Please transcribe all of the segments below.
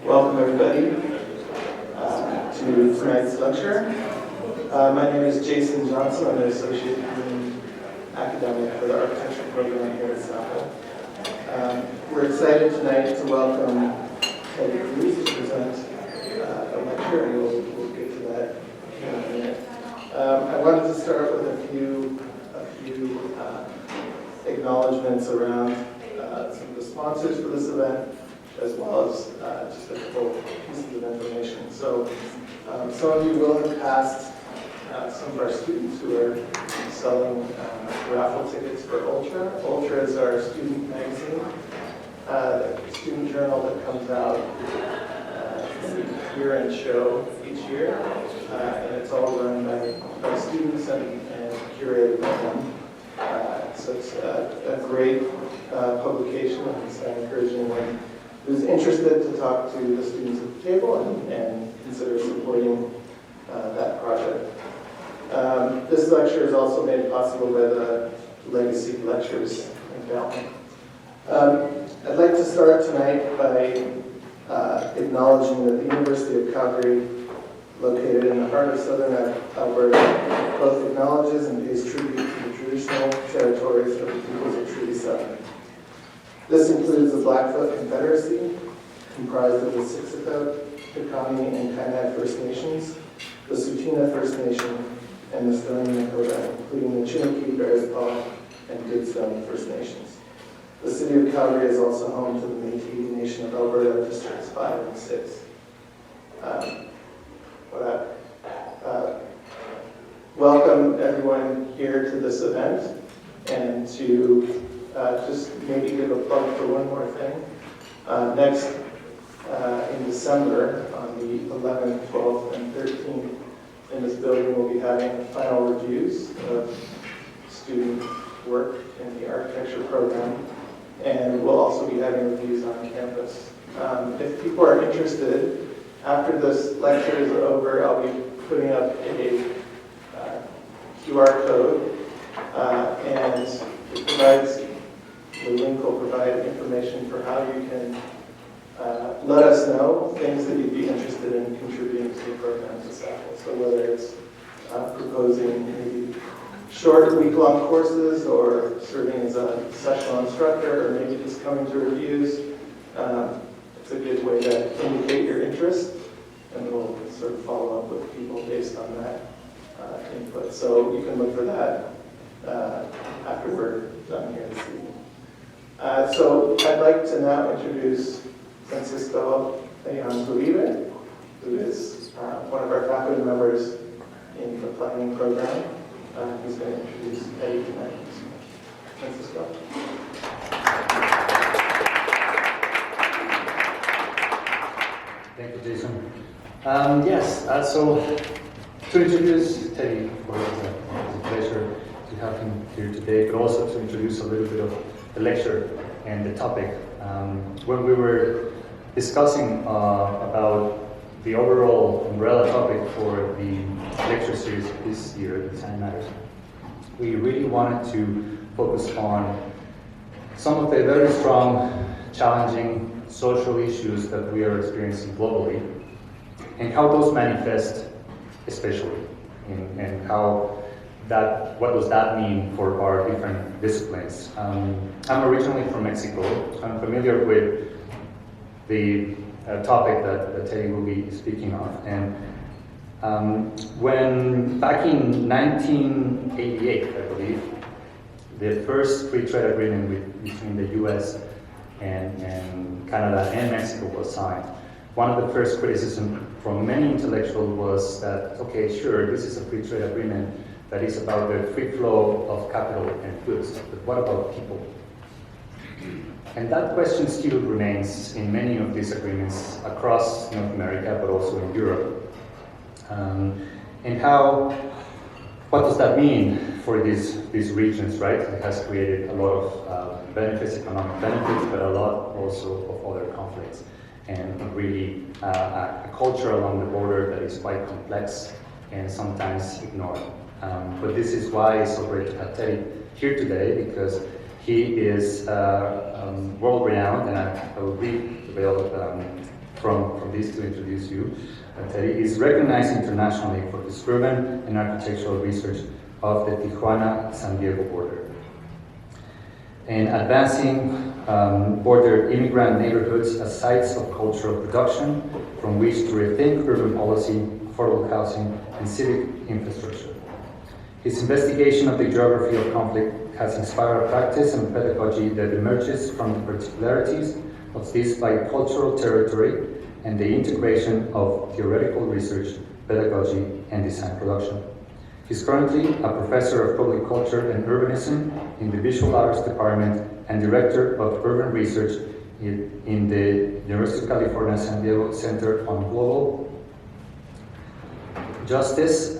Welcome everybody to tonight's lecture. My name is Jason Johnson. I'm an associate dean academic for the architecture program here at Sappho. We're excited tonight to welcome Teddy Cruz to present a lecture, and we'll get to that in a minute. I wanted to start with a few acknowledgments around some of the sponsors for this event, as well as just a couple pieces of information. So some of you will have passed some of our students who are selling raffle tickets for Ultra. Ultra is our student magazine, student journal that comes out year and show each year, and it's all run by students and curated by them. So it's a great publication, and so I encourage anyone who's interested to talk to the students at the table and consider supporting that project. This lecture is also made possible by the Legacy Lectures Endowment. I'd like to start tonight by acknowledging that the University of Calgary, located in the heart of southern Alberta, both acknowledges and pays tribute to the traditional territories of the peoples of Treaty 7. This includes the Blackfoot Confederacy, comprised of the Siksika, Piikani, and Kainai First Nations, the Tsuut'ina First Nation, and the Stoney Nakoda, including the Chiniki, Bearspaw, and Goodstone First Nations. The city of Calgary is also home to the Métis Nation of Alberta, Districts 5 and 6. Welcome everyone here to this event, and to just maybe give a plug for one more thing. Next, in December, on the 11th, 12th, and 13th, in this building, we'll be having final reviews of student work in the architecture program, and we'll also be having reviews on campus. If people are interested, after this lecture is over, I'll be putting up a QR code, and it provides, the link will provide information for how you can let us know things that you'd be interested in contributing to the program to Sappho. So whether it's proposing maybe short week-long courses, or serving as a sessional instructor, or maybe just coming to reviews, it's a good way to indicate your interest, and we'll sort of follow up with people based on that input. So you can look for that after we're done here this evening. So I'd like to now introduce Francisco Ayán-Uribe, who is one of our faculty members in the planning program. He's going to introduce Eddie tonight. Francisco. Thank you, Jason. So to introduce Teddy, of course, it's a pleasure to have him here today, but also to introduce a little bit of the lecture and the topic. When we were discussing about the overall umbrella topic for the lecture series this year, Design Matters, we really wanted to focus on some of the very strong, challenging social issues that we are experiencing globally, and how those manifest especially, and what does that mean for our different disciplines. I'm originally from Mexico, so I'm familiar with the topic that Teddy will be speaking of. And when back in 1988, I believe, the first free trade agreement between the US and Canada and Mexico was signed, one of the first criticisms from many intellectuals was that, okay, sure, this is a free trade agreement that is about the free flow of capital and goods, but what about people? And that question still remains in many of these agreements across North America, but also in Europe. What does that mean for these regions, right? It has created a lot of benefits, economic benefits, but a lot also of other conflicts. And really a culture along the border that is quite complex and sometimes ignored. But this is why it's so great to have Teddy here today, because he is world-renowned, and I will read about from this to introduce you. Terry is recognized internationally for his urban and architectural research of the Tijuana-San Diego border, and advancing border immigrant neighborhoods as sites of cultural production from which to rethink urban policy, affordable housing, and civic infrastructure. His investigation of the geography of conflict has inspired a practice and pedagogy that emerges from the particularities of this bicultural territory and the integration of theoretical research, pedagogy, and design production. He's currently a professor of public culture and urbanism in the Visual Arts Department and director of urban research in the University of California San Diego Center on Global Justice,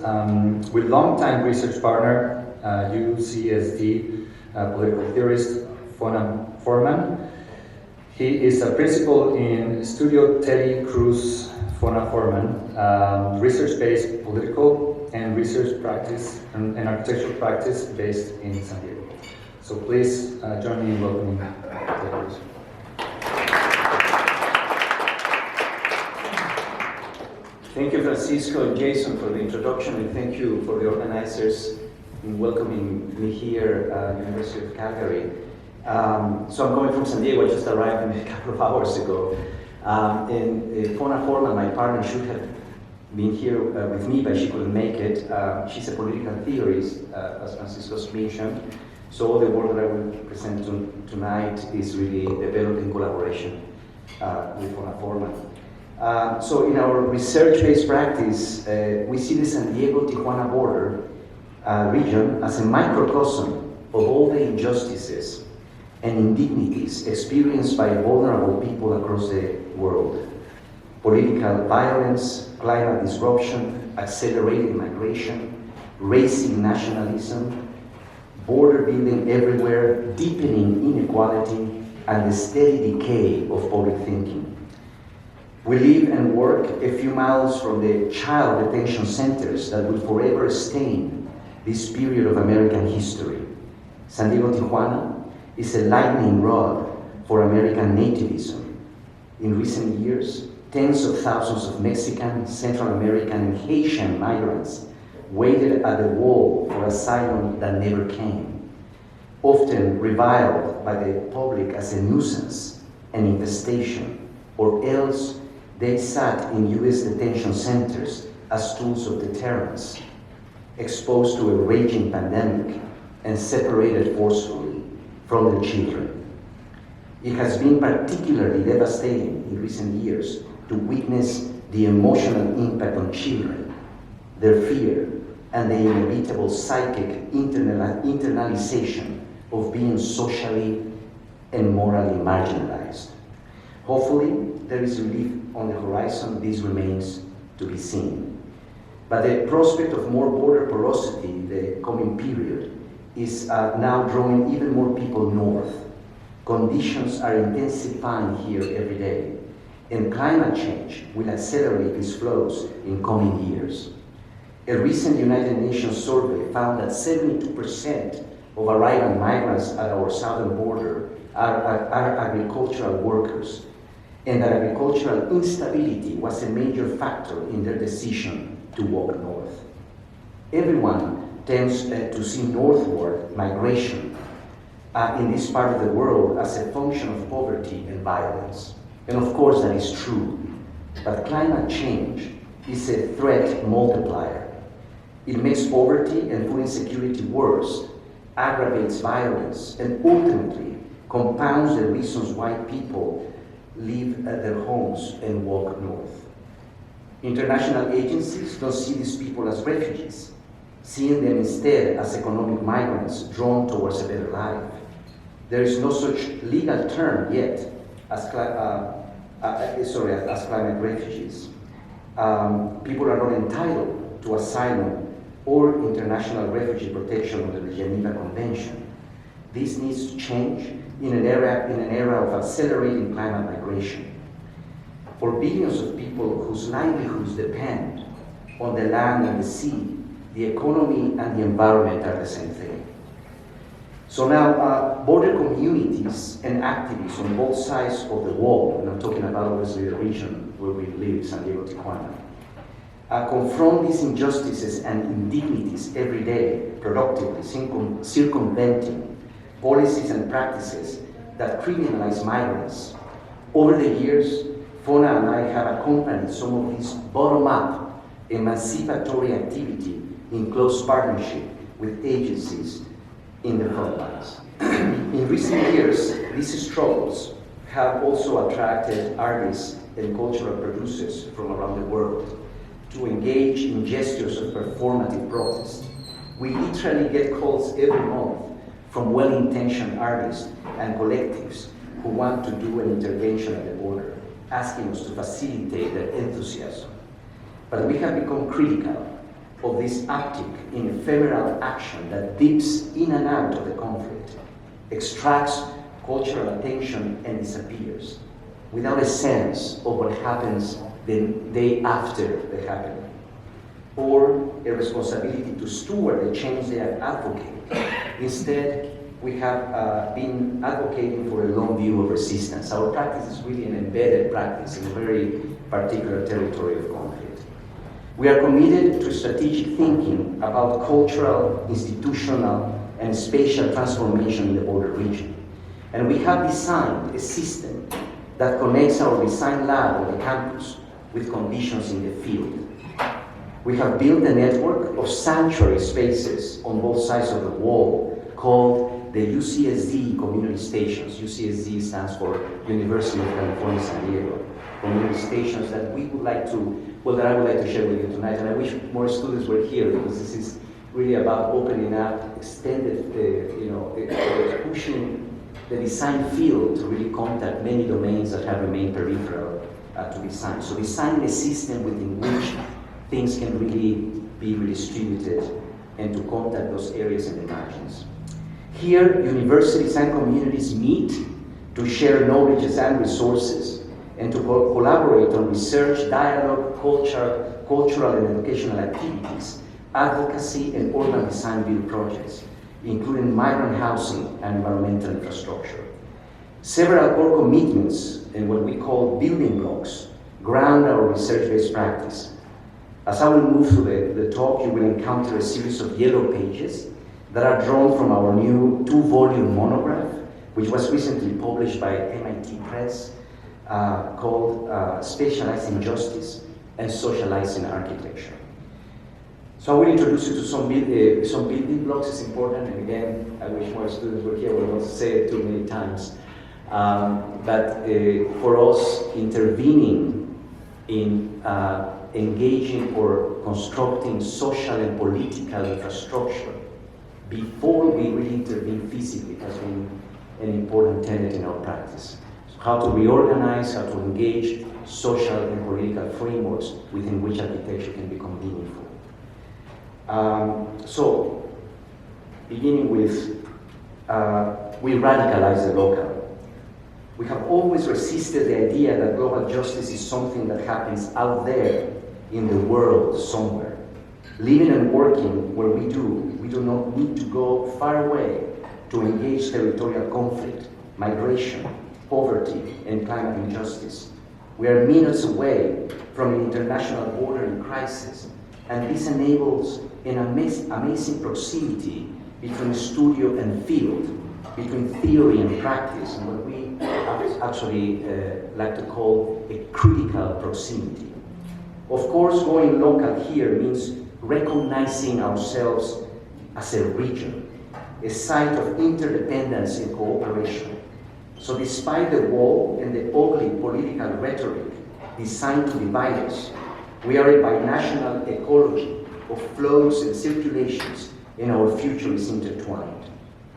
with longtime research partner, UCSD political theorist Fona Forman. He is a principal in Studio Teddy Cruz Fona Forman, research-based political and research practice and architectural practice based in San Diego. So please join me in welcoming Teddy Cruz. Thank you, Francisco and Jason, for the introduction, and thank you for the organizers in welcoming me here at the University of Calgary. So I'm going from San Diego. I just arrived a couple of hours ago. And Fona Forman, my partner, should have been here with me, but she couldn't make it. She's a political theorist, as Francisco's mentioned. So all the work that I will present tonight is really developed in collaboration with Fona Forman. So in our research-based practice, we see the San Diego-Tijuana border region as a microcosm of all the injustices and indignities experienced by vulnerable people across the world. Political violence, climate disruption, accelerated migration, racial nationalism, border building everywhere, deepening inequality, and the steady decay of public thinking. We live and work a few miles from the child detention centers that will forever stain this period of American history. San Diego Tijuana is a lightning rod for American nativism. In recent years, tens of thousands of Mexican, Central American, and Haitian migrants waited at the wall for asylum that never came, often reviled by the public as a nuisance, an infestation, or else they sat in U.S. detention centers as tools of deterrence, exposed to a raging pandemic and separated forcefully from their children. It has been particularly devastating in recent years to witness the emotional impact on children, their fear, and the inevitable psychic internalization of being socially and morally marginalized. Hopefully, there is relief on the horizon. This remains to be seen. But the prospect of more border porosity in the coming period is now drawing even more people north. Conditions are intensifying here every day, and climate change will accelerate these flows in coming years. A recent United Nations survey found that 72% of arriving migrants at our southern border are agricultural workers, and that agricultural instability was a major factor in their decision to walk north. Everyone tends to see northward migration in this part of the world as a function of poverty and violence. And of course that is true, but climate change is a threat multiplier. It makes poverty and food insecurity worse, aggravates violence, and ultimately compounds the reasons why people leave their homes and walk north. International agencies don't see these people as refugees, seeing them instead as economic migrants drawn towards a better life. There is no such legal term yet as climate refugees. People are not entitled to asylum or international refugee protection under the Geneva Convention. This needs to change in an era of accelerating climate migration. For billions of people whose livelihoods depend on the land and the sea, the economy and the environment are the same thing. So now, border communities and activists on both sides of the wall, and I'm talking about obviously the region where we live, San Diego, Tijuana. Confront these injustices and indignities every day, productively, circumventing policies and practices that criminalize migrants. Over the years, Fona and I have accompanied some of this bottom-up emancipatory activity in close partnership with agencies in the front lines. In recent years, these struggles have also attracted artists and cultural producers from around the world to engage in gestures of performative protest. We literally get calls every month from well-intentioned artists and collectives who want to do an intervention at the border, asking us to facilitate their enthusiasm. But we have become critical of this uptick in ephemeral action that dips in and out of the conflict, extracts cultural attention and disappears, without a sense of what happens the day after the happening, or a responsibility to steward the change they advocate. Instead, we have been advocating for a long view of resistance. Our practice is really an embedded practice in a very particular territory of conflict. We are committed to strategic thinking about cultural, institutional, and spatial transformation in the border region. And we have designed a system that connects our design lab on the campus with conditions in the field. We have built a network of sanctuary spaces on both sides of the wall called the UCSD community stations. UCSD stands for University of California, San Diego. Community stations that we would like to, that I would like to share with you tonight. And I wish more students were here, because this is really about opening up, extended, pushing the design field to really contact many domains that have remained peripheral to design. So designing a system within which things can really be redistributed and to contact those areas in the margins. Here, universities and communities meet to share knowledge and resources and to collaborate on research, dialogue, cultural and educational activities, advocacy, and urban design build projects, including migrant housing and environmental infrastructure. Several core commitments and what we call building blocks ground our research-based practice. As I will move through the talk, you will encounter a series of yellow pages that are drawn from our new 2-volume monograph, which was recently published by MIT Press, called Spatializing Justice and Socializing Architecture. So I will introduce you to some building blocks. It's important, and again, I wish more students were here. We don't say it too many times. But for us, intervening in engaging or constructing social and political infrastructure before we really intervene physically has been an important tenet in our practice. So how to reorganize, how to engage social and political frameworks within which architecture can become meaningful. So, beginning with, we radicalize the local. We have always resisted the idea that global justice is something that happens out there in the world somewhere. Living and working where we do not need to go far away to engage territorial conflict, migration, poverty, and climate injustice. We are minutes away from an international border in crisis, and this enables an amazing proximity between studio and field, between theory and practice, and what we actually like to call a critical proximity. Of course, going local here means recognizing ourselves as a region, a site of interdependence and cooperation. So despite the wall and the ugly political rhetoric designed to divide us, we are a binational ecology of flows and circulations, and our future is intertwined.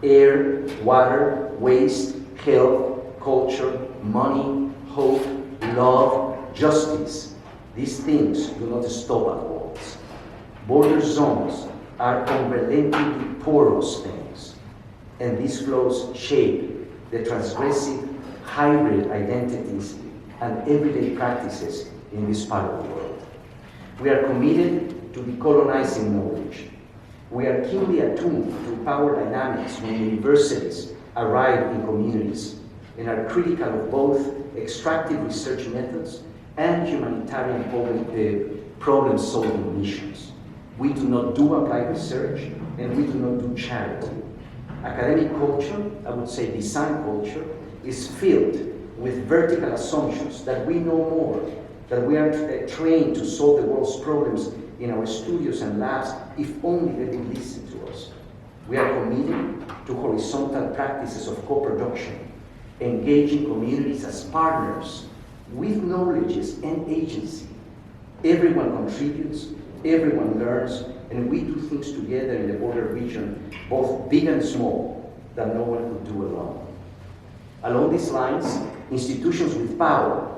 Air, water, waste, health, culture, money, hope, love, justice. These things do not stop at walls. Border zones are unrelentingly porous things, and these flows shape the transgressive hybrid identities and everyday practices in this part of the world. We are committed to decolonizing knowledge. We are keenly attuned to power dynamics when universities arrive in communities and are critical of both extractive research methods and humanitarian problem-solving missions. We do not do applied research, and we do not do charity. Academic culture, I would say design culture, is filled with vertical assumptions that we know more, that we are trained to solve the world's problems in our studios and labs if only they would listen to us. We are committed to horizontal practices of co-production, engaging communities as partners with knowledges and agency. Everyone contributes, everyone learns, and we do things together in the border region, both big and small, that no one could do alone. Along these lines, institutions with power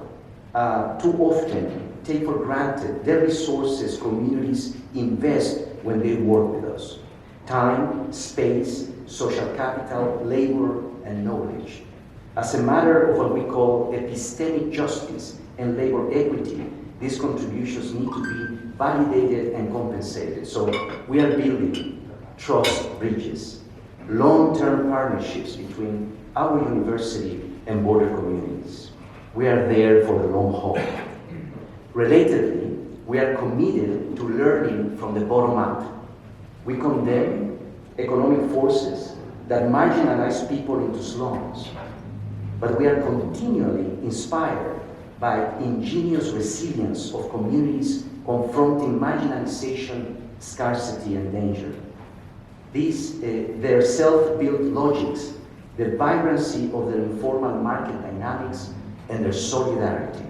too often take for granted the resources communities invest when they work with us: time, space, social capital, labor, and knowledge. As a matter of what we call epistemic justice and labor equity, these contributions need to be validated and compensated. So we are building trust bridges, long-term partnerships between our university and border communities. We are there for the long haul. Relatedly, we are committed to learning from the bottom up. We condemn economic forces that marginalize people into slums, but we are continually inspired by ingenious resilience of communities confronting marginalization, scarcity, and danger. Their self-built logics, the vibrancy of their informal market dynamics, and their solidarity.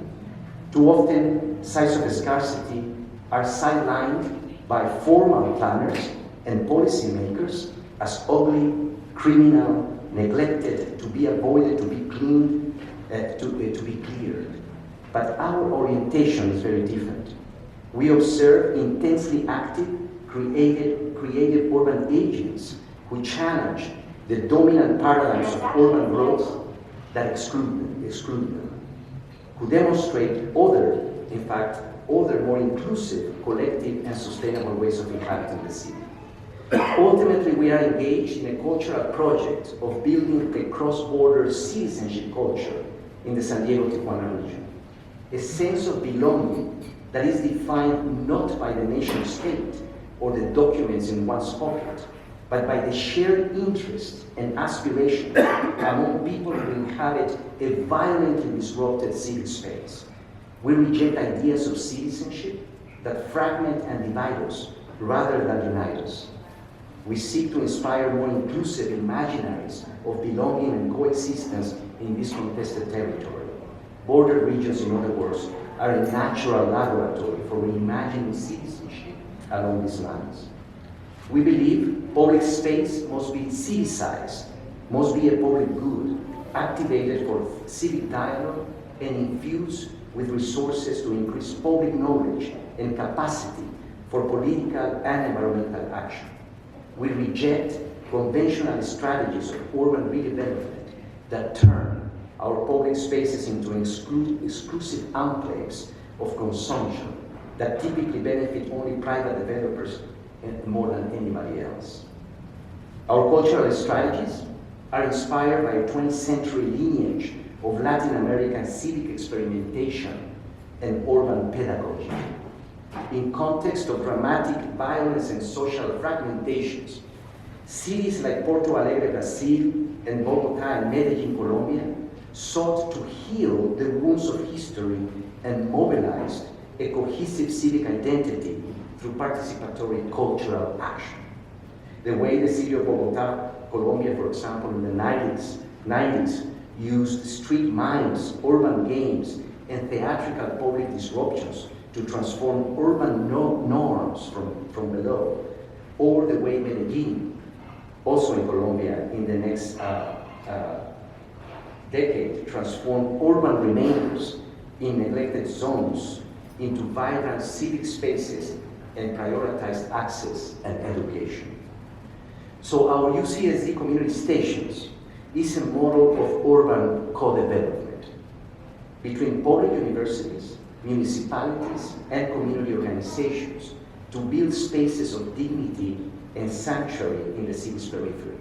Too often, sites of scarcity are sidelined by formal planners and policymakers as ugly, criminal, neglected, to be avoided, to be cleaned, to be cleared. But our orientation is very different. We observe intensely active, creative urban agents who challenge the dominant paradigms of urban growth that exclude them, who demonstrate other more inclusive, collective, and sustainable ways of inhabiting the city. Ultimately, we are engaged in a cultural project of building a cross-border citizenship culture in the San Diego-Tijuana region. A sense of belonging that is defined not by the nation state or the documents in one's pocket, but by the shared interest and aspiration among people who inhabit a violently disrupted civic space. We reject ideas of citizenship that fragment and divide us rather than unite us. We seek to inspire more inclusive imaginaries of belonging and coexistence in this contested territory. Border regions, in other words, are a natural laboratory for reimagining citizenship along these lines. We believe public space must be civicized, must be a public good, activated for civic dialogue and infused with resources to increase public knowledge and capacity for political and environmental action. We reject conventional strategies of urban redevelopment that turn our public spaces into exclusive enclaves of consumption that typically benefit only private developers and more than anybody else. Our cultural strategies are inspired by a 20th century lineage of Latin American civic experimentation and urban pedagogy. In context of dramatic violence and social fragmentations, cities like Porto Alegre, Brazil, and Bogotá and Medellin, Colombia, sought to heal the wounds of history and mobilized a cohesive civic identity through participatory cultural action. The way the city of Bogotá, Colombia, for example, in the 90s used street mimes, urban games, and theatrical public disruptions to transform urban norms from below, or the way Medellin, also in Colombia, in the next decade, transformed urban remainders in neglected zones into vibrant civic spaces and prioritized access and education. So our UCSD community stations is a model of urban co-development between public universities, municipalities, and community organizations to build spaces of dignity and sanctuary in the city's periphery.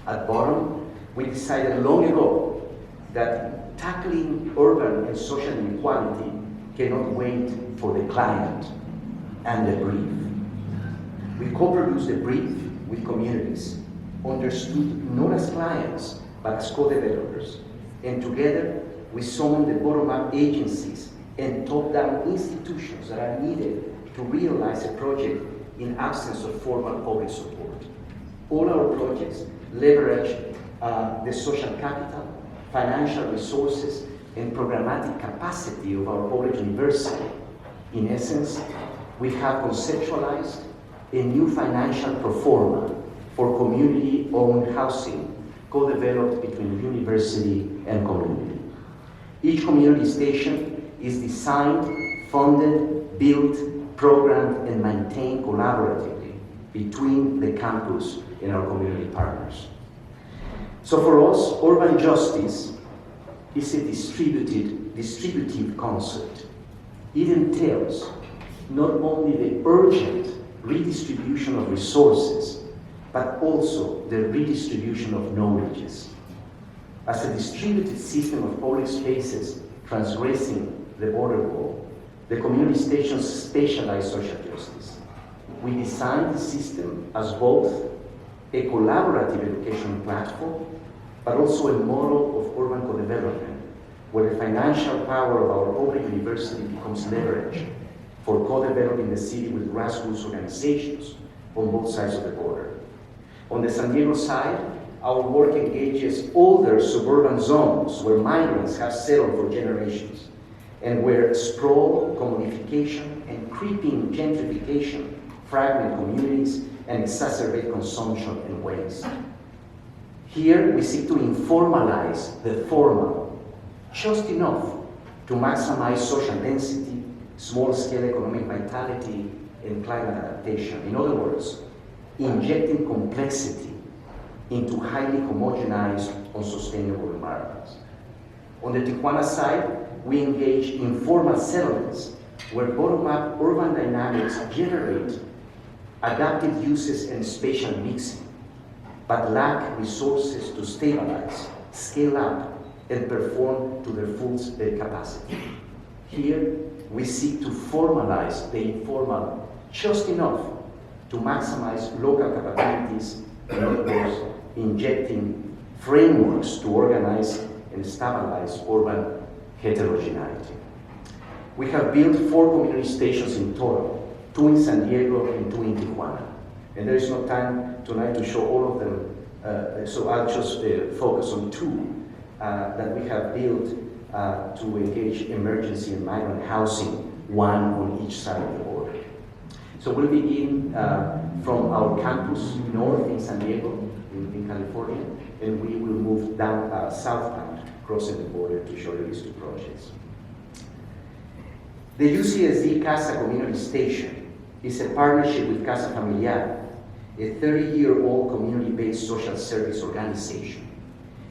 At bottom, we decided long ago that tackling urban and social inequality cannot wait for the client and the brief. We co-produce the brief with communities, understood not as clients, but as co-developers. And together, we summon the bottom-up agencies and top-down institutions that are needed to realize a project in absence of formal public support. All our projects leverage the social capital, financial resources, and programmatic capacity of our public university. In essence, we have conceptualized a new financial pro forma for community-owned housing co-developed between university and community. Each community station is designed, funded, built, programmed, and maintained collaboratively between the campus and our community partners. So for us, urban justice is a distributive concept. It entails not only the urgent redistribution of resources, but also the redistribution of knowledges. As a distributed system of public spaces transgressing the border wall, the community stations spatialize social justice. We designed the system as both a collaborative education platform, but also a model of urban co-development, where the financial power of our public university becomes leverage for co-developing the city with grassroots organizations on both sides of the border. On the San Diego side, our work engages older suburban zones where migrants have settled for generations, and where sprawl, commodification, and creeping gentrification fragment communities and exacerbate consumption and waste. Here, we seek to informalize the formal, just enough to maximize social density, small-scale economic vitality, and climate adaptation. In other words, injecting complexity into highly homogenized, unsustainable environments. On the Tijuana side, we engage in formal settlements where bottom-up urban dynamics generate adaptive uses and spatial mixing, but lack resources to stabilize, scale up, and perform to their full capacity. Here, we seek to formalize the informal just enough to maximize local capabilities, and of course, injecting frameworks to organize and stabilize urban heterogeneity. We have built 4 community stations in total, 2 in San Diego and 2 in Tijuana. And there is no time tonight to show all of them, so I'll just focus on 2 that we have built to engage emergency and migrant housing, 1 on each side of the border. So we'll begin from our campus north in San Diego, in California, and we will move down southbound, crossing the border to show you these 2 projects. The UCSD Casa Community Station is a partnership with Casa Familiar, a 30-year-old community-based social service organization.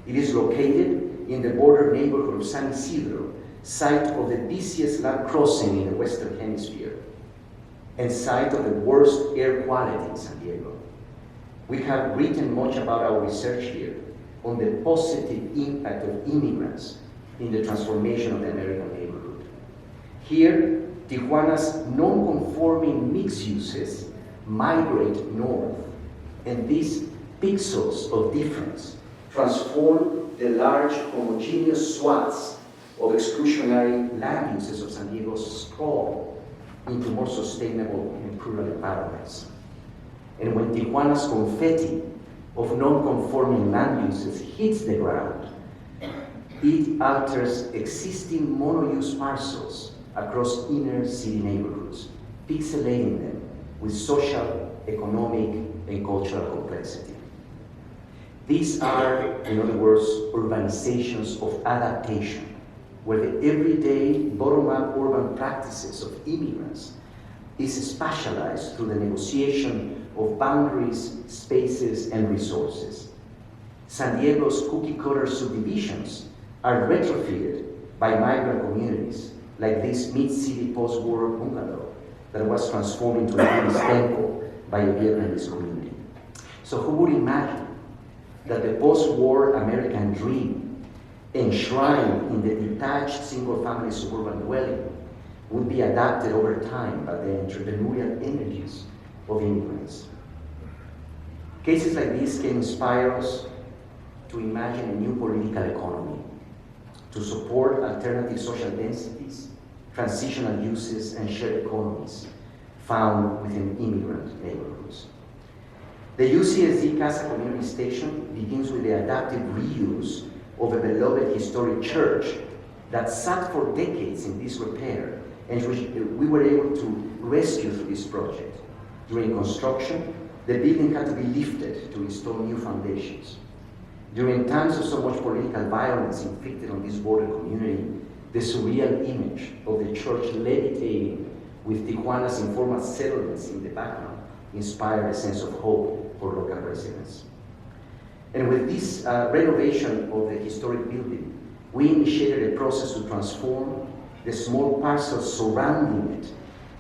It is located in the border neighborhood of San Isidro, site of the busiest land crossing in the Western Hemisphere, and site of the worst air quality in San Diego. We have written much about our research here on the positive impact of immigrants in the transformation of the American neighborhood. Here, Tijuana's non-conforming mixed uses migrate north, and these pixels of difference transform the large homogeneous swaths of exclusionary land uses of San Diego's sprawl into more sustainable and plural environments. And when Tijuana's confetti of non-conforming land uses hits the ground, it alters existing mono-use parcels across inner city neighborhoods, pixelating them with social, economic, and cultural complexity. These are, in other words, urbanizations of adaptation, where the everyday bottom-up urban practices of immigrants is spatialized through the negotiation of boundaries, spaces, and resources. San Diego's cookie-cutter subdivisions are retrofitted by migrant communities, like this mid-city post-war bungalow that was transformed into a Buddhist temple by a Vietnamese community. So who would imagine that the post-war American dream, enshrined in the detached single-family suburban dwelling, would be adapted over time by the entrepreneurial energies of immigrants. Cases like these can inspire us to imagine a new political economy, to support alternative social densities, transitional uses, and shared economies found within immigrant neighborhoods. The UCSD Casa Community Station begins with the adaptive reuse of a beloved historic church that sat for decades in disrepair and which we were able to rescue through this project. During construction, the building had to be lifted to install new foundations. During times of so much political violence inflicted on this border community, the surreal image of the church levitating with Tijuana's informal settlements in the background inspired a sense of hope for local residents. And with this renovation of the historic building, we initiated a process to transform the small parcels surrounding it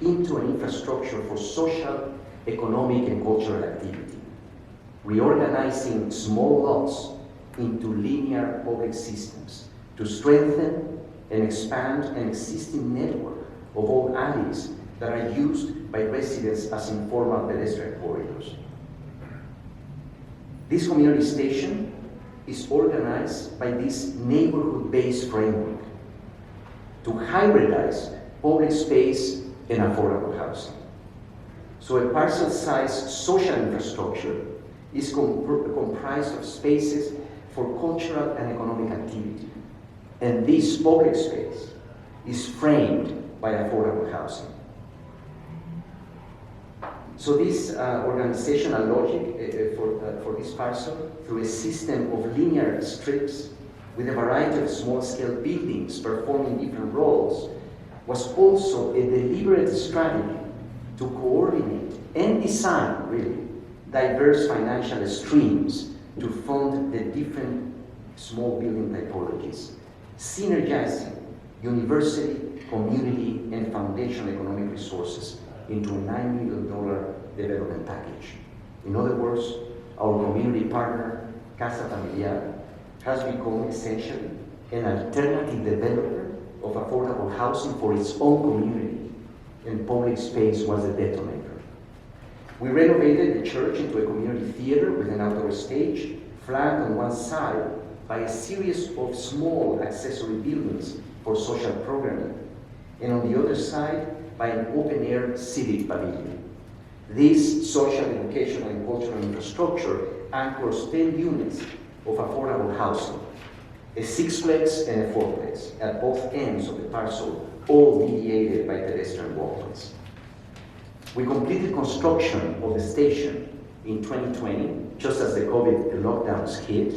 into an infrastructure for social, economic, and cultural activity, reorganizing small lots into linear public systems to strengthen and expand an existing network of old alleys that are used by residents as informal pedestrian corridors. This community station is organized by this neighborhood-based framework to hybridize public space and affordable housing. So a parcel-sized social infrastructure is comprised of spaces for cultural and economic activity. And this public space is framed by affordable housing. So this organizational logic for this parcel, through a system of linear strips with a variety of small-scale buildings performing different roles, was also a deliberate strategy to coordinate and design, really, diverse financial streams to fund the different small building typologies, synergizing university, community, and foundation economic resources into a $9 million development package. In other words, our community partner, Casa Familiar, has become essentially an alternative developer of affordable housing for its own community, and public space was the detonator. We renovated the church into a community theater with an outdoor stage, flanked on one side by a series of small accessory buildings for social programming, and on the other side by an open-air civic pavilion. This social, educational, and cultural infrastructure anchors 10 units of affordable housing, a sixplex and a fourplex at both ends of the parcel, all mediated by pedestrian walkways. We completed construction of the station in 2020, just as the COVID lockdowns hit.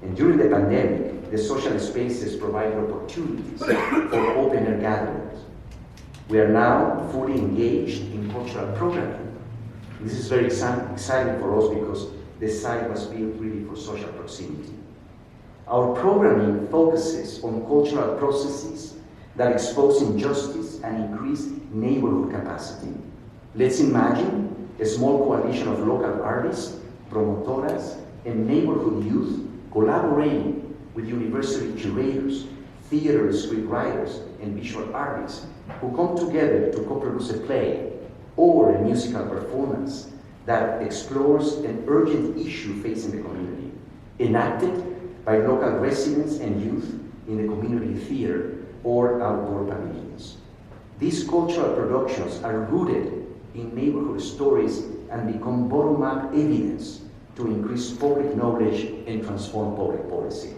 And during the pandemic, the social spaces provided opportunities for open-air gatherings. We are now fully engaged in cultural programming. This is very exciting for us because the site was built really for social proximity. Our programming focuses on cultural processes that expose injustice and increase neighborhood capacity. Let's imagine a small coalition of local artists, promotoras, and neighborhood youth collaborating with university curators, theater scriptwriters, and visual artists who come together to co-produce a play or a musical performance that explores an urgent issue facing the community, enacted by local residents and youth in the community theater or outdoor pavilions. These cultural productions are rooted in neighborhood stories and become bottom-up evidence to increase public knowledge and transform public policy.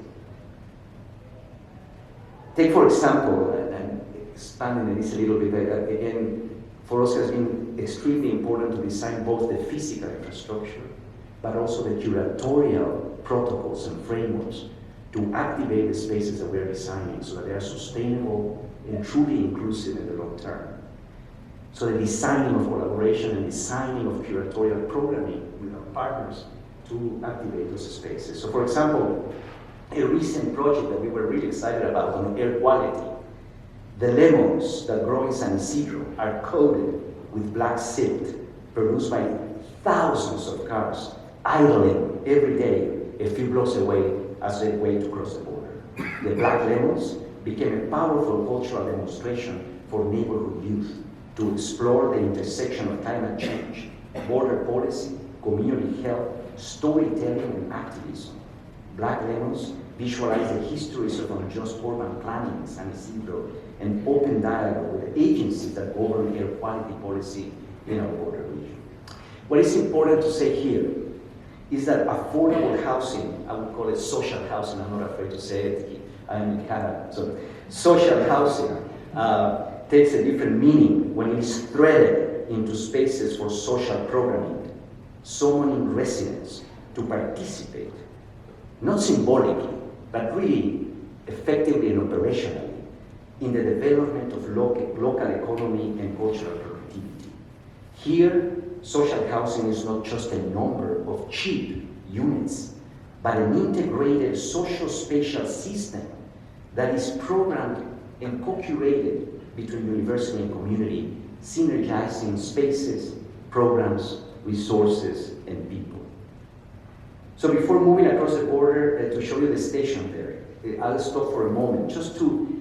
Take, for example, and expanding this a little bit, again, for us it has been extremely important to design both the physical infrastructure, but also the curatorial protocols and frameworks to activate the spaces that we are designing so that they are sustainable and truly inclusive in the long term. So the designing of collaboration and designing of curatorial programming with our partners to activate those spaces. So for example, a recent project that we were really excited about on air quality, the lemons that grow in San Isidro are coated with black silt produced by thousands of cars idling every day a few blocks away as they wait to cross the border. The black lemons became a powerful cultural demonstration for neighborhood youth to explore the intersection of climate change, border policy, community health, storytelling, and activism. Black Lemons visualize the histories of unjust urban planning in San Isidro and open dialogue with the agencies that govern air quality policy in our border region. What is important to say here is that affordable housing, I would call it social housing, I'm not afraid to say it, I'm in Canada, so social housing takes a different meaning when it is threaded into spaces for social programming, summoning residents to participate, not symbolically, but really effectively and operationally, in the development of local economy and cultural productivity. Here, social housing is not just a number of cheap units, but an integrated social spatial system that is programmed and co-curated between university and community, synergizing spaces, programs, resources, and people. So before moving across the border to show you the station there, I'll stop for a moment just to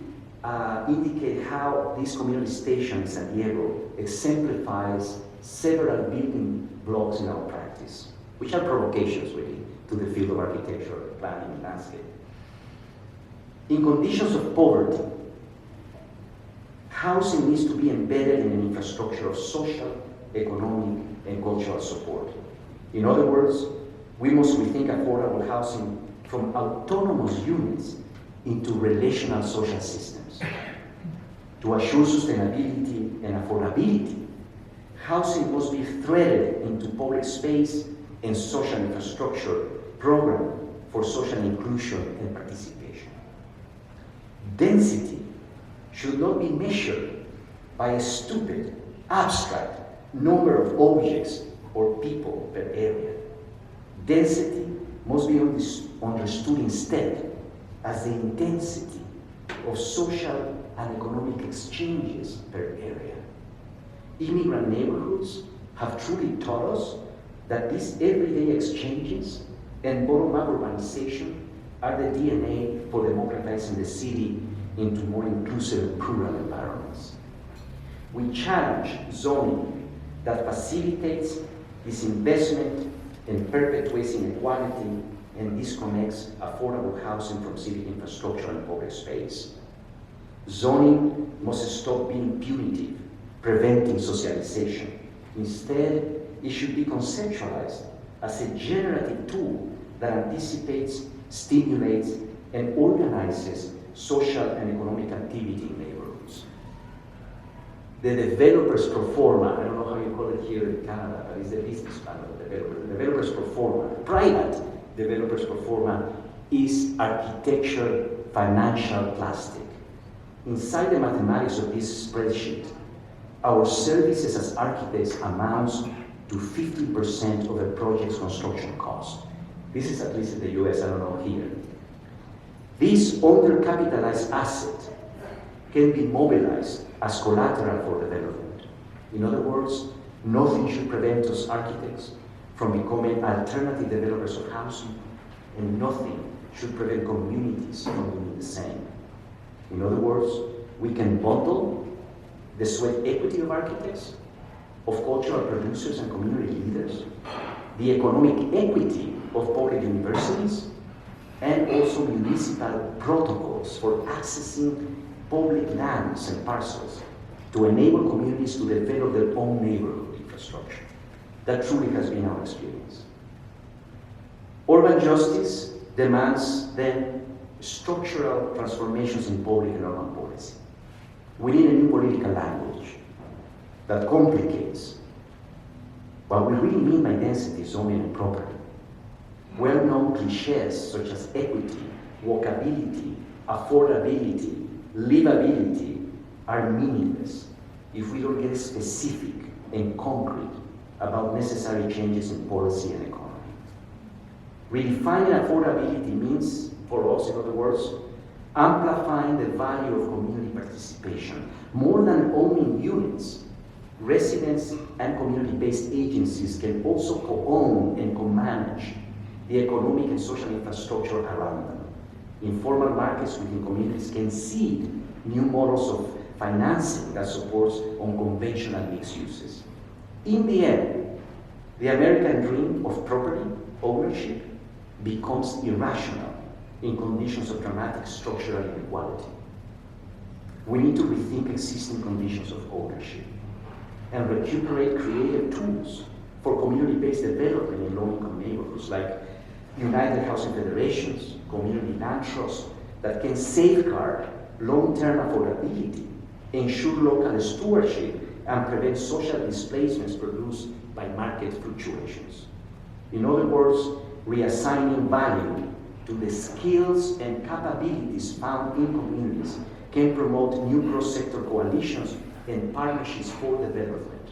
indicate how this community station in San Diego exemplifies several building blocks in our practice, which are provocations really to the field of architecture, planning, and landscape. In conditions of poverty, housing needs to be embedded in an infrastructure of social, economic, and cultural support. In other words, we must rethink affordable housing from autonomous units into relational social systems. To assure sustainability and affordability, housing must be threaded into public space and social infrastructure program for social inclusion and participation. Density should not be measured by a stupid, abstract number of objects or people per area. Density must be understood instead as the intensity of social and economic exchanges per area. Immigrant neighborhoods have truly taught us that these everyday exchanges and bottom-up urbanization are the DNA for democratizing the city into more inclusive plural environments. We challenge zoning that facilitates disinvestment and perpetuates inequality and disconnects affordable housing from civic infrastructure and public space. Zoning must stop being punitive, preventing socialization. Instead, it should be conceptualized as a generative tool that anticipates, stimulates, and organizes social and economic activity in neighborhoods. The developer's pro forma, I don't know how you call it here in Canada, but it's the business plan of the developer. The developer's pro forma, private developer's pro forma, is architecture financial plastic. Inside the mathematics of this spreadsheet, our services as architects amounts to 50% of a project's construction cost. This is at least in the US, I don't know here. This undercapitalized asset can be mobilized as collateral for development. In other words, nothing should prevent us architects from becoming alternative developers of housing, and nothing should prevent communities from doing the same. In other words, we can bundle the sweat equity of architects, of cultural producers and community leaders, the economic equity of public universities, and also municipal protocols for accessing public lands and parcels to enable communities to develop their own neighborhood infrastructure. That truly has been our experience. Urban justice demands then structural transformations in public and urban policy. We need a new political language that complicates what we really mean by density, zoning, and property. Well-known cliches such as equity, walkability, affordability, livability are meaningless if we don't get specific and concrete about necessary changes in policy and economy. Redefining affordability means, for us, in other words, amplifying the value of community participation. More than owning units, residents and community-based agencies can also co-own and co-manage the economic and social infrastructure around them. Informal markets within communities can seed new models of financing that supports unconventional mixed uses. In the end, the American dream of property ownership becomes irrational in conditions of dramatic structural inequality. We need to rethink existing conditions of ownership and recuperate creative tools for community-based development in low-income neighborhoods like United Housing Federations, community land trusts that can safeguard long-term affordability, ensure local stewardship, and prevent social displacements produced by market fluctuations. In other words, reassigning value to the skills and capabilities found in communities can promote new cross-sector coalitions and partnerships for development.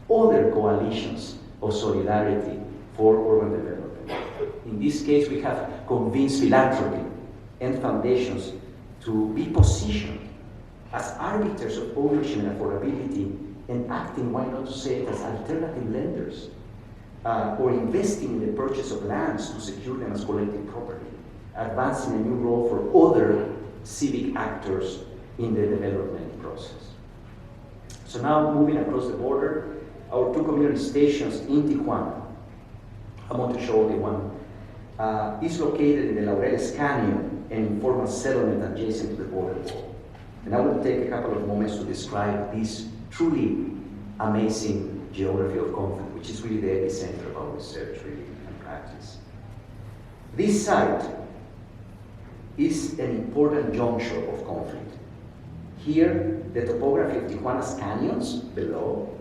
Other coalitions of solidarity for urban development. In this case, we have convinced philanthropy and foundations to be positioned as arbiters of ownership and affordability and acting, why not to say it, as alternative lenders or investing in the purchase of lands to secure them as collective property, advancing a new role for other civic actors in the development process. So now moving across the border, our two community stations in Tijuana, I want to show only one, is located in the Laureles Canyon, an informal settlement adjacent to the border wall. And I will take a couple of moments to describe this truly amazing geography of conflict, which is really the epicenter of our research really and practice. This site is an important juncture of conflict. Here, the topography of Tijuana's canyons below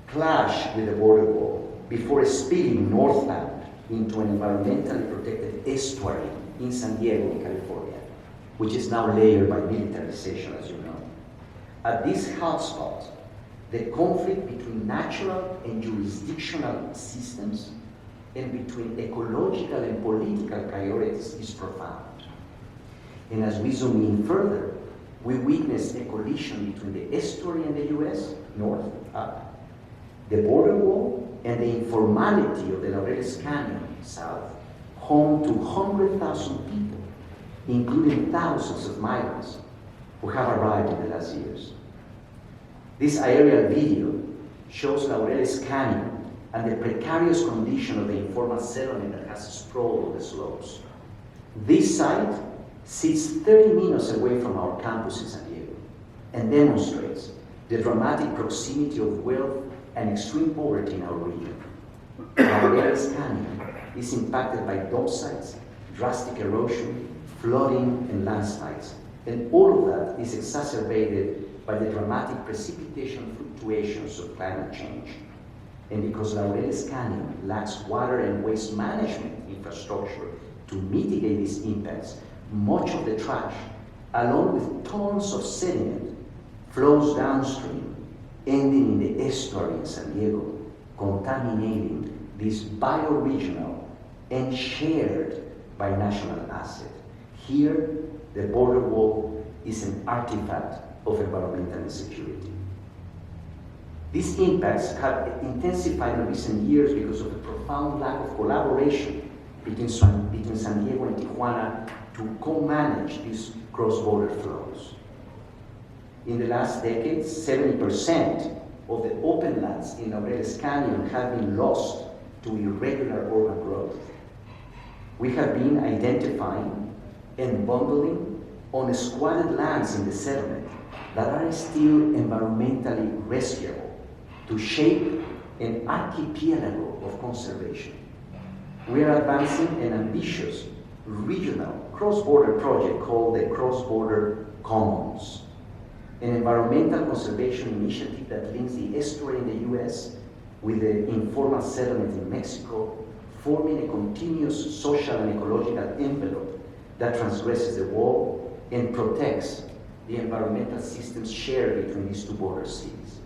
clash with the border wall before spilling northbound into an environmentally protected estuary in San Diego, California, which is now layered by militarization, as you know. At this hotspot, the conflict between natural and jurisdictional systems and between ecological and political priorities is profound. And as we zoom in further, we witness a collision between the estuary and the US, north, up, the border wall, and the informality of the Laureles Canyon, south, home to 100,000 people, including thousands of migrants who have arrived in the last years. This aerial video shows Laureles Canyon and the precarious condition of the informal settlement that has sprawled on the slopes. This site sits 30 minutes away from our campus in San Diego and demonstrates the dramatic proximity of wealth and extreme poverty in our region. Laureles Canyon is impacted by dump sites, drastic erosion, flooding, and landslides. And all of that is exacerbated by the dramatic precipitation fluctuations of climate change. And because Laureles Canyon lacks water and waste management infrastructure to mitigate these impacts, much of the trash, along with tons of sediment, flows downstream, ending in the estuary in San Diego, contaminating this bioregional and shared binational asset. Here, the border wall is an artifact of environmental insecurity. These impacts have intensified in recent years because of the profound lack of collaboration between San Diego and Tijuana to co-manage these cross-border flows. In the last decade, 70% of the open lands in Laureles Canyon have been lost to irregular urban growth. We have been identifying and bundling on squatted lands in the settlement that are still environmentally rescuable to shape an archipelago of conservation. We are advancing an ambitious regional cross-border project called the Cross-Border Commons, an environmental conservation initiative that links the estuary in the US with the informal settlement in Mexico, forming a continuous social and ecological envelope that transgresses the wall and protects the environmental systems shared between these two border cities.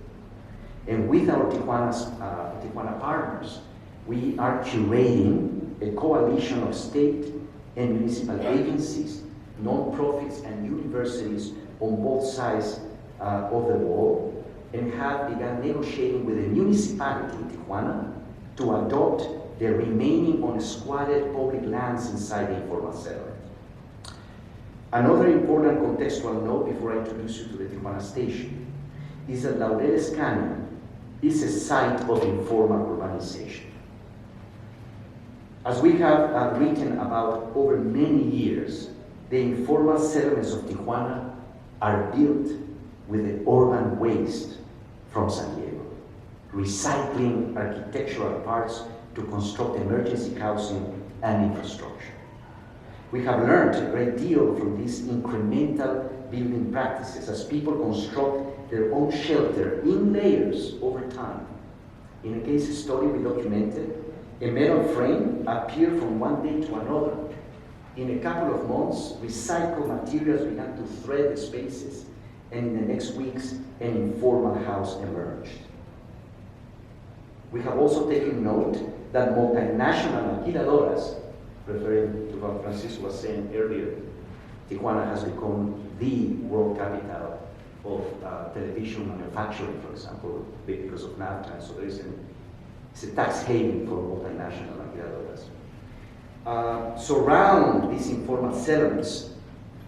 And with our Tijuana partners, we are curating a coalition of state and municipal agencies, non-profits, and universities on both sides of the wall, and have begun negotiating with the municipality in Tijuana to adopt the remaining unsquatted public lands inside the informal settlement. Another important contextual note before I introduce you to the Tijuana station is that Laureles Canyon is a site of informal urbanization. As we have written about over many years, the informal settlements of Tijuana are built with the urban waste from San Diego, recycling architectural parts to construct emergency housing and infrastructure. We have learned a great deal from these incremental building practices as people construct their own shelter in layers over time. In a case study we documented, a metal frame appeared from one day to another. In a couple of months, recycled materials began to thread the spaces, and in the next weeks, an informal house emerged. We have also taken note that multinational maquiladoras, referring to what Francisco was saying earlier, Tijuana has become the world capital of television manufacturing, for example, because of NAFTA. So it's a tax haven for multinational maquiladoras. Surround these informal settlements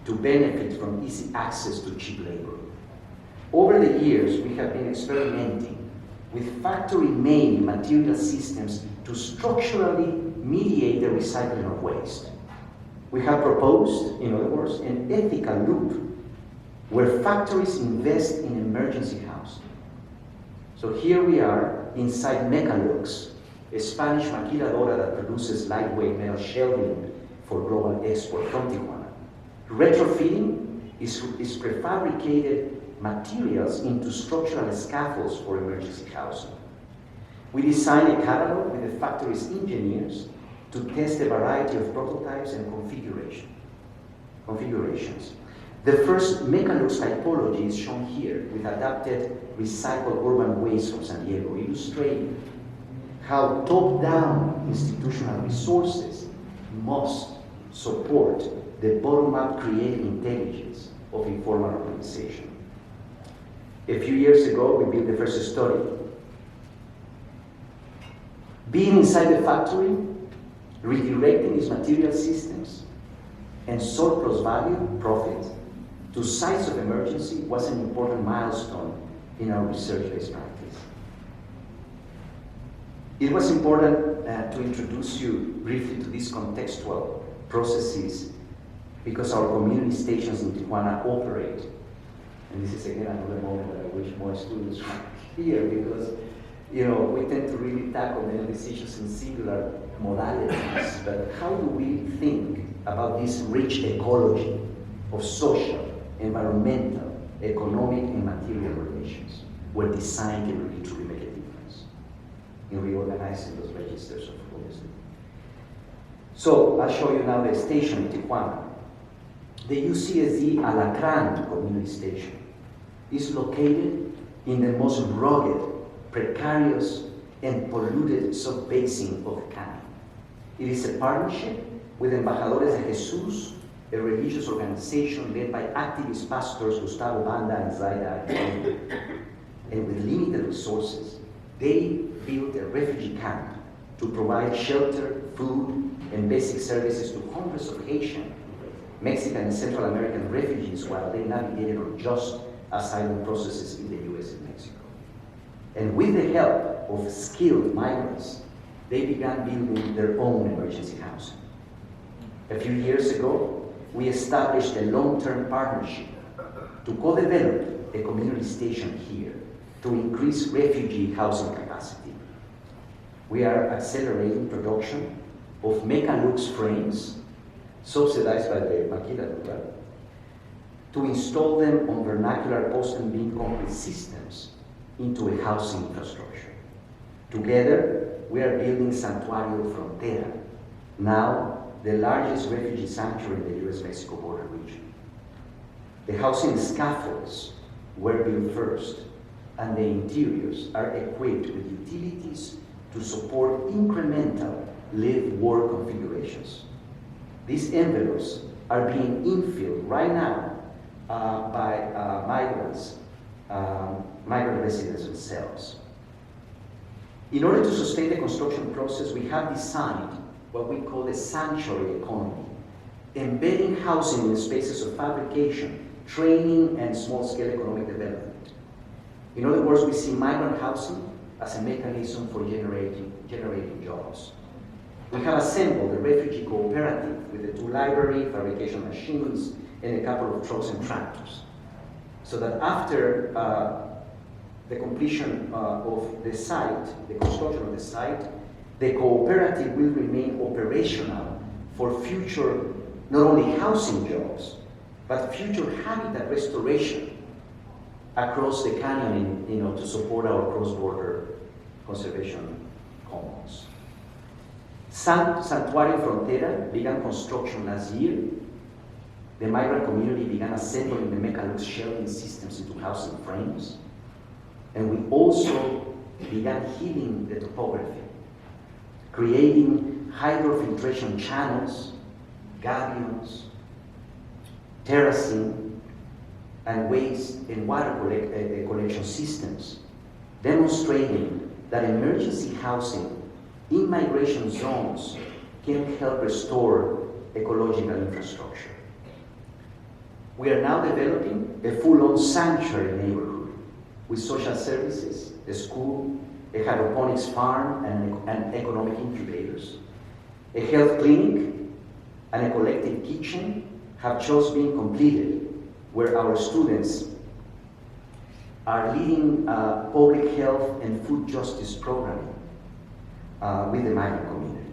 to benefit from easy access to cheap labor. Over the years, we have been experimenting with factory-made material systems to structurally mediate the recycling of waste. We have proposed, in other words, an ethical loop where factories invest in emergency housing. So here we are inside Mecalux, a Spanish maquiladora that produces lightweight metal shelving for global export from Tijuana. Retrofitting is prefabricated materials into structural scaffolds for emergency housing. We designed a catalog with the factory's engineers to test a variety of prototypes and configurations. The first Mecalux typology is shown here with adapted recycled urban waste from San Diego, illustrating how top-down institutional resources must support the bottom-up creative intelligence of informal urbanization. A few years ago, we built the first study. Being inside the factory, redirecting its material systems, and surplus value, profit, to sites of emergency was an important milestone in our research-based practice. It was important to introduce you briefly to these contextual processes because our community stations in Tijuana operate. And this is again another moment that I wish more students were here because we tend to really tackle many decisions in singular modalities, but how do we think about this rich ecology of social, environmental, economic, and material relations where design can really truly make a difference in reorganizing those registers of honesty? So I'll show you now the station in Tijuana. The UCSD Alacran community station is located in the most rugged, precarious, and polluted sub-basin of the canyon. It is a partnership with Embajadores de Jesus, a religious organization led by activist pastors Gustavo Banda and Zaida Aguirre. And with limited resources, they built a refugee camp to provide shelter, food, and basic services to hundreds of Haitian, Mexican, and Central American refugees while they navigated unjust asylum processes in the US and Mexico. And with the help of skilled migrants, they began building their own emergency housing. A few years ago, we established a long-term partnership to co-develop a community station here to increase refugee housing capacity. We are accelerating production of Mecalux frames, subsidized by the maquiladora, to install them on vernacular post and beam concrete systems into a housing infrastructure. Together, we are building Santuario Frontera, now the largest refugee sanctuary in the US-Mexico border region. The housing scaffolds were built first, and the interiors are equipped with utilities to support incremental live-work configurations. These envelopes are being infilled right now by migrant residents themselves. In order to sustain the construction process, we have designed what we call the sanctuary economy, embedding housing in spaces of fabrication, training, and small-scale economic development. In other words, we see migrant housing as a mechanism for generating jobs. We have assembled a refugee cooperative with the 2 library, fabrication machines, and a couple of trucks and tractors. So that after the completion of the site, the construction of the site, the cooperative will remain operational for future, not only housing jobs, but future habitat restoration across the canyon to support our cross-border conservation commons. Santuario Frontera began construction last year. The migrant community began assembling the Mechalux shelving systems into housing frames. And we also began healing the topography, creating hydrofiltration channels, gabions, terracing, and waste and water collection systems, demonstrating that emergency housing in migration zones can help restore ecological infrastructure. We are now developing a full-on sanctuary neighborhood with social services, a school, a hydroponics farm, and economic incubators. A health clinic and a collective kitchen have just been completed, where our students are leading public health and food justice programming with the migrant community.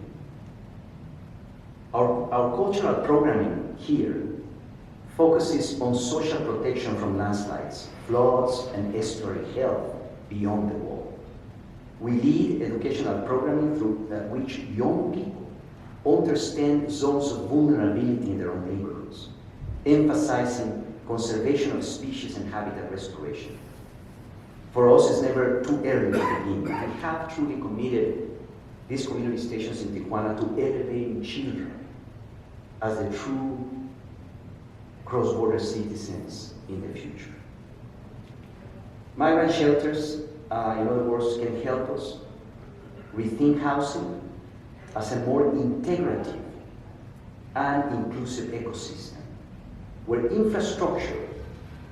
Our cultural programming here focuses on social protection from landslides, floods, and estuary health beyond the wall. We lead educational programming through which young people understand zones of vulnerability in their own neighborhoods, emphasizing conservation of species and habitat restoration. For us, it's never too early to begin. We have truly committed these community stations in Tijuana to elevating children as the true cross-border citizens in the future. Migrant shelters, in other words, can help us rethink housing as a more integrative and inclusive ecosystem, where infrastructure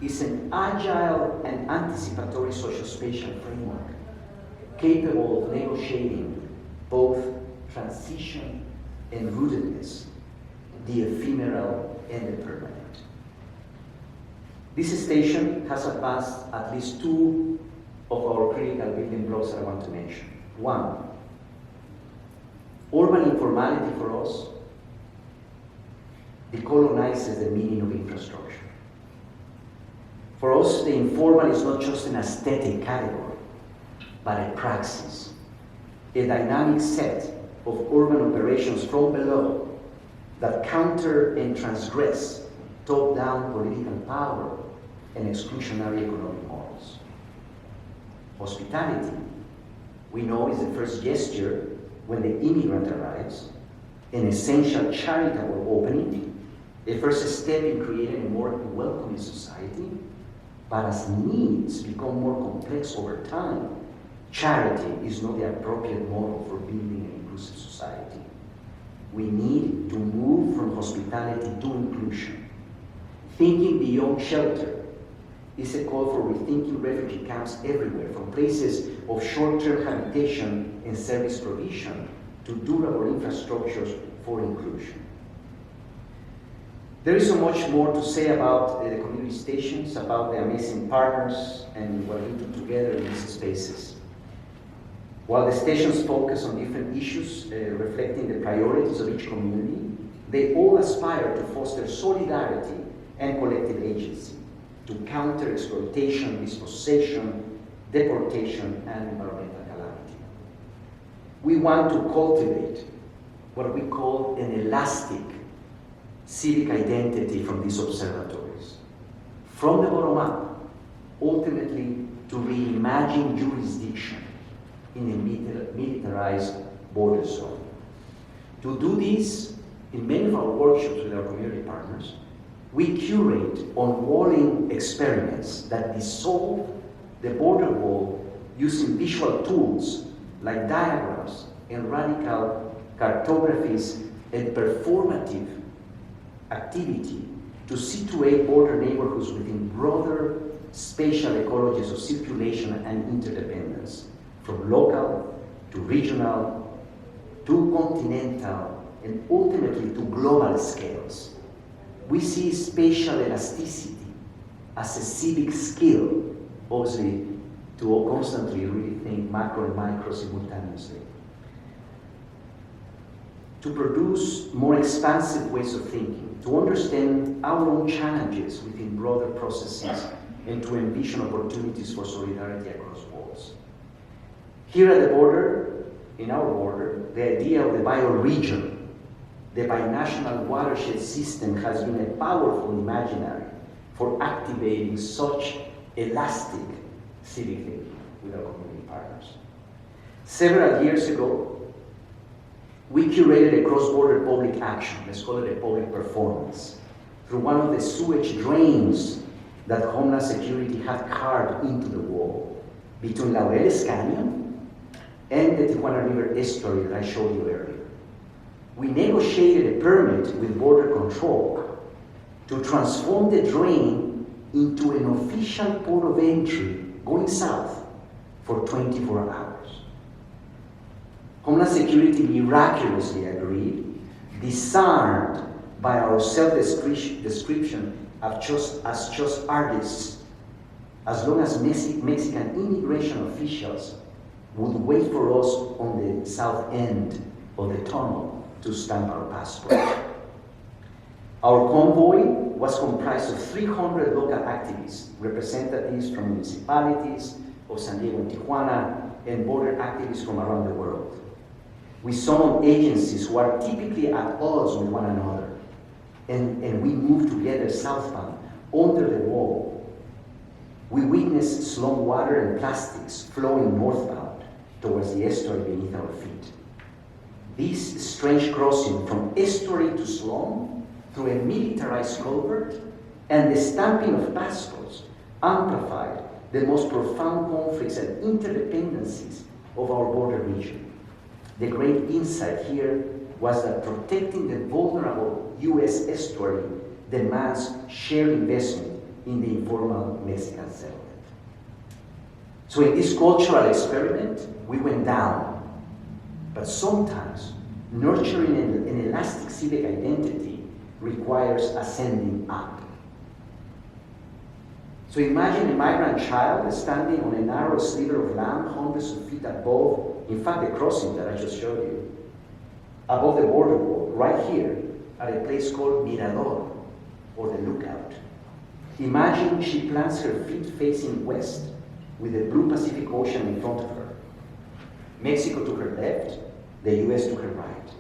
is an agile and anticipatory social-spatial framework capable of negotiating both transition and rootedness, the ephemeral and the permanent. This station has advanced at least 2 of our critical building blocks I want to mention. 1, urban informality for us decolonizes the meaning of infrastructure. For us, the informal is not just an aesthetic category, but a praxis, a dynamic set of urban operations from below that counter and transgress top-down political power and exclusionary economic models. Hospitality, we know, is the first gesture when the immigrant arrives, an essential charitable opening, a first step in creating a more welcoming society. But as needs become more complex over time, charity is not the appropriate model for building an inclusive society. We need to move from hospitality to inclusion. Thinking beyond shelter is a call for rethinking refugee camps everywhere, from places of short-term habitation and service provision to durable infrastructures for inclusion. There is so much more to say about the community stations, about the amazing partners and what we do together in these spaces. While the stations focus on different issues reflecting the priorities of each community, they all aspire to foster solidarity and collective agency, to counter exploitation, dispossession, deportation, and environmental calamity. We want to cultivate what we call an elastic civic identity from these observatories. From the bottom up, ultimately to reimagine jurisdiction in a militarized border zone. To do this, in many of our workshops with our community partners, we curate unwalling experiments that dissolve the border wall using visual tools like diagrams and radical cartographies and performative activity to situate border neighborhoods within broader spatial ecologies of circulation and interdependence, from local to regional to continental and ultimately to global scales. We see spatial elasticity as a civic skill, obviously, to constantly really think macro and micro simultaneously. To produce more expansive ways of thinking, to understand our own challenges within broader processes, and to envision opportunities for solidarity across walls. Here at the border, in our border, the idea of the bioregion, the binational watershed system, has been a powerful imaginary for activating such elastic civic thinking with our community partners. Several years ago, we curated a cross-border public action, let's call it a public performance, through one of the sewage drains that Homeland Security had carved into the wall between Laureles Canyon and the Tijuana River estuary that I showed you earlier. We negotiated a permit with Border Control to transform the drain into an official port of entry going south for 24 hours. Homeland Security miraculously agreed, disarmed by our self-description as just artists, as long as Mexican immigration officials would wait for us on the south end of the tunnel to stamp our passport. Our convoy was comprised of 300 local activists, representatives from municipalities of San Diego and Tijuana, and border activists from around the world. We summoned agencies who are typically at odds with one another, and we moved together southbound, under the wall. We witnessed slum water and plastics flowing northbound towards the estuary beneath our feet. This strange crossing from estuary to slum through a militarized culvert and the stamping of passports amplified the most profound conflicts and interdependencies of our border region. The great insight here was that protecting the vulnerable U.S. estuary demands shared investment in the informal Mexican settlement. So in this cultural experiment, we went down. But sometimes nurturing an elastic civic identity requires ascending up. So imagine a migrant child standing on a narrow sliver of land hundreds of feet above, in fact the crossing that I just showed you, above the border wall, right here at a place called Mirador, or the Lookout. Imagine she plants her feet facing west with the blue Pacific Ocean in front of her. Mexico to her left, the US to her right.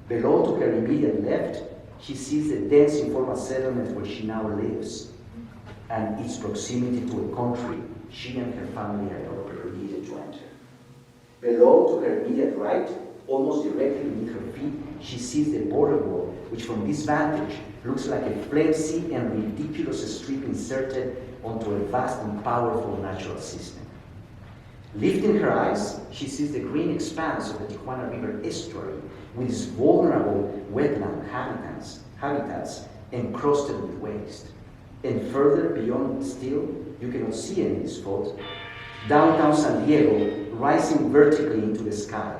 Below to her immediate left, she sees the dense informal settlement where she now lives and its proximity to a country she and her family are no longer needed to enter. Below to her immediate right, almost directly beneath her feet, she sees the border wall, which from this vantage looks like a flimsy and ridiculous strip inserted onto a vast and powerful natural system. Lifting her eyes, she sees the green expanse of the Tijuana River estuary with its vulnerable wetland habitats encrusted with waste. And further beyond still, you cannot see any of these photos, downtown San Diego rising vertically into the sky.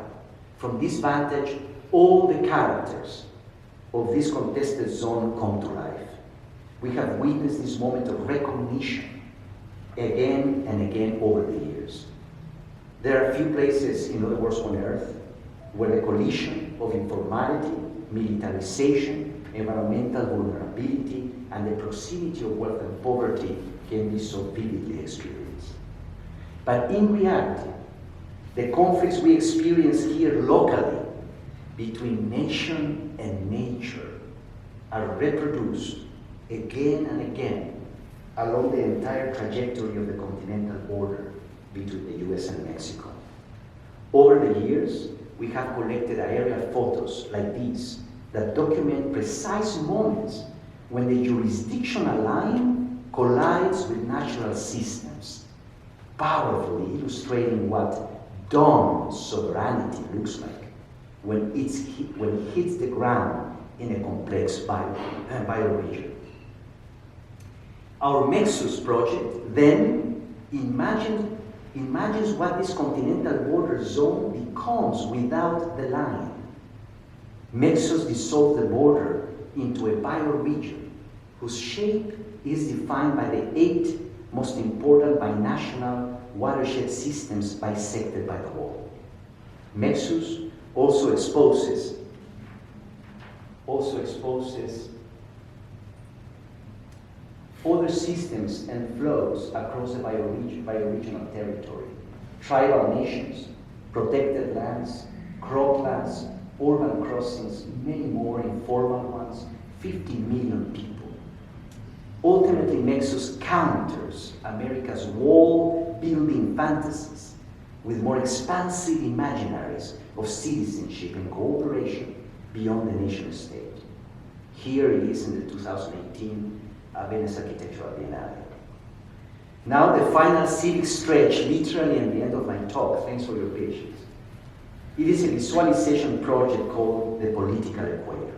From this vantage, all the characters of this contested zone come to life. We have witnessed this moment of recognition again and again over the years. There are few places, in other words, on earth, where the collision of informality, militarization, environmental vulnerability, and the proximity of wealth and poverty can be so vividly experienced. But in reality, the conflicts we experience here locally between nation and nature are reproduced again and again along the entire trajectory of the continental border between the US and Mexico. Over the years, we have collected aerial photos like these that document precise moments when the jurisdictional line collides with natural systems, powerfully illustrating what dawn sovereignty looks like when it hits the ground in a complex bioregion. Our Nexus project then imagines what this continental border zone becomes without the line. Nexus dissolved the border into a bioregion whose shape is defined by the 8 most important binational watershed systems bisected by the wall. Nexus also exposes other systems and flows across the bioregional territory, tribal nations, protected lands, croplands, urban crossings, many more informal ones, 50 million people. Ultimately, Nexus counters America's wall-building fantasies with more expansive imaginaries of citizenship and cooperation beyond the nation-state. Here it is in the 2018 Venice Architectural Biennale. Now the final civic stretch, literally at the end of my talk. Thanks for your patience. It is a visualization project called the Political Equator,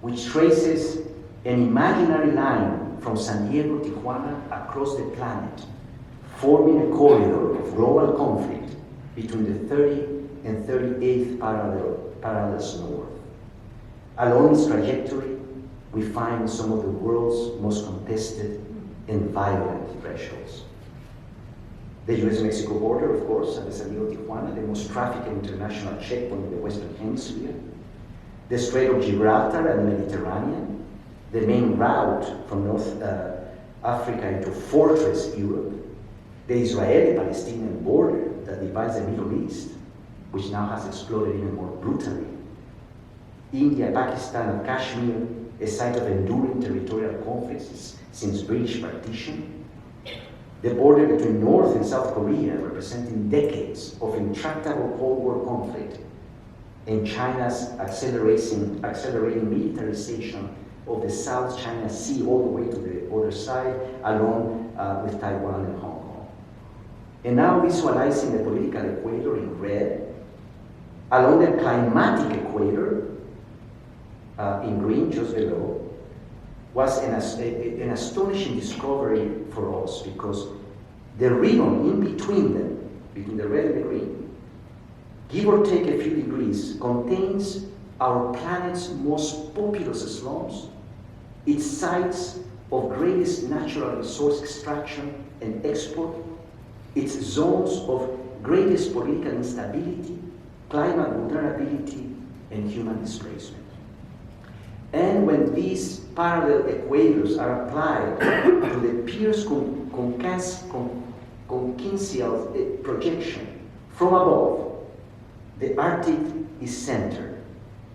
which traces an imaginary line from San Diego, Tijuana, across the planet, forming a corridor of global conflict between the 30th and 38th parallels north. Along its trajectory, we find some of the world's most contested and violent thresholds. The US-Mexico border, of course, at the San Diego, Tijuana, the most trafficked international checkpoint in the Western Hemisphere, the Strait of Gibraltar and the Mediterranean, the main route from North Africa into Fortress Europe, the Israeli-Palestinian border that divides the Middle East, which now has exploded even more brutally, India, Pakistan, and Kashmir, a site of enduring territorial conflicts since British partition, the border between North and South Korea, representing decades of intractable Cold War conflict, and China's accelerating militarization of the South China Sea all the way to the other side, along with Taiwan and Hong Kong. And now visualizing the political equator in red, along the climatic equator in green just below, was an astonishing discovery for us, because the ribbon in between them, between the red and the green, give or take a few degrees, contains our planet's most populous slums, its sites of greatest natural resource extraction and export, its zones of greatest political instability, climate vulnerability, and human displacement. And when these parallel equators are applied to the Pierce concurrential projection from above, the Arctic is centered,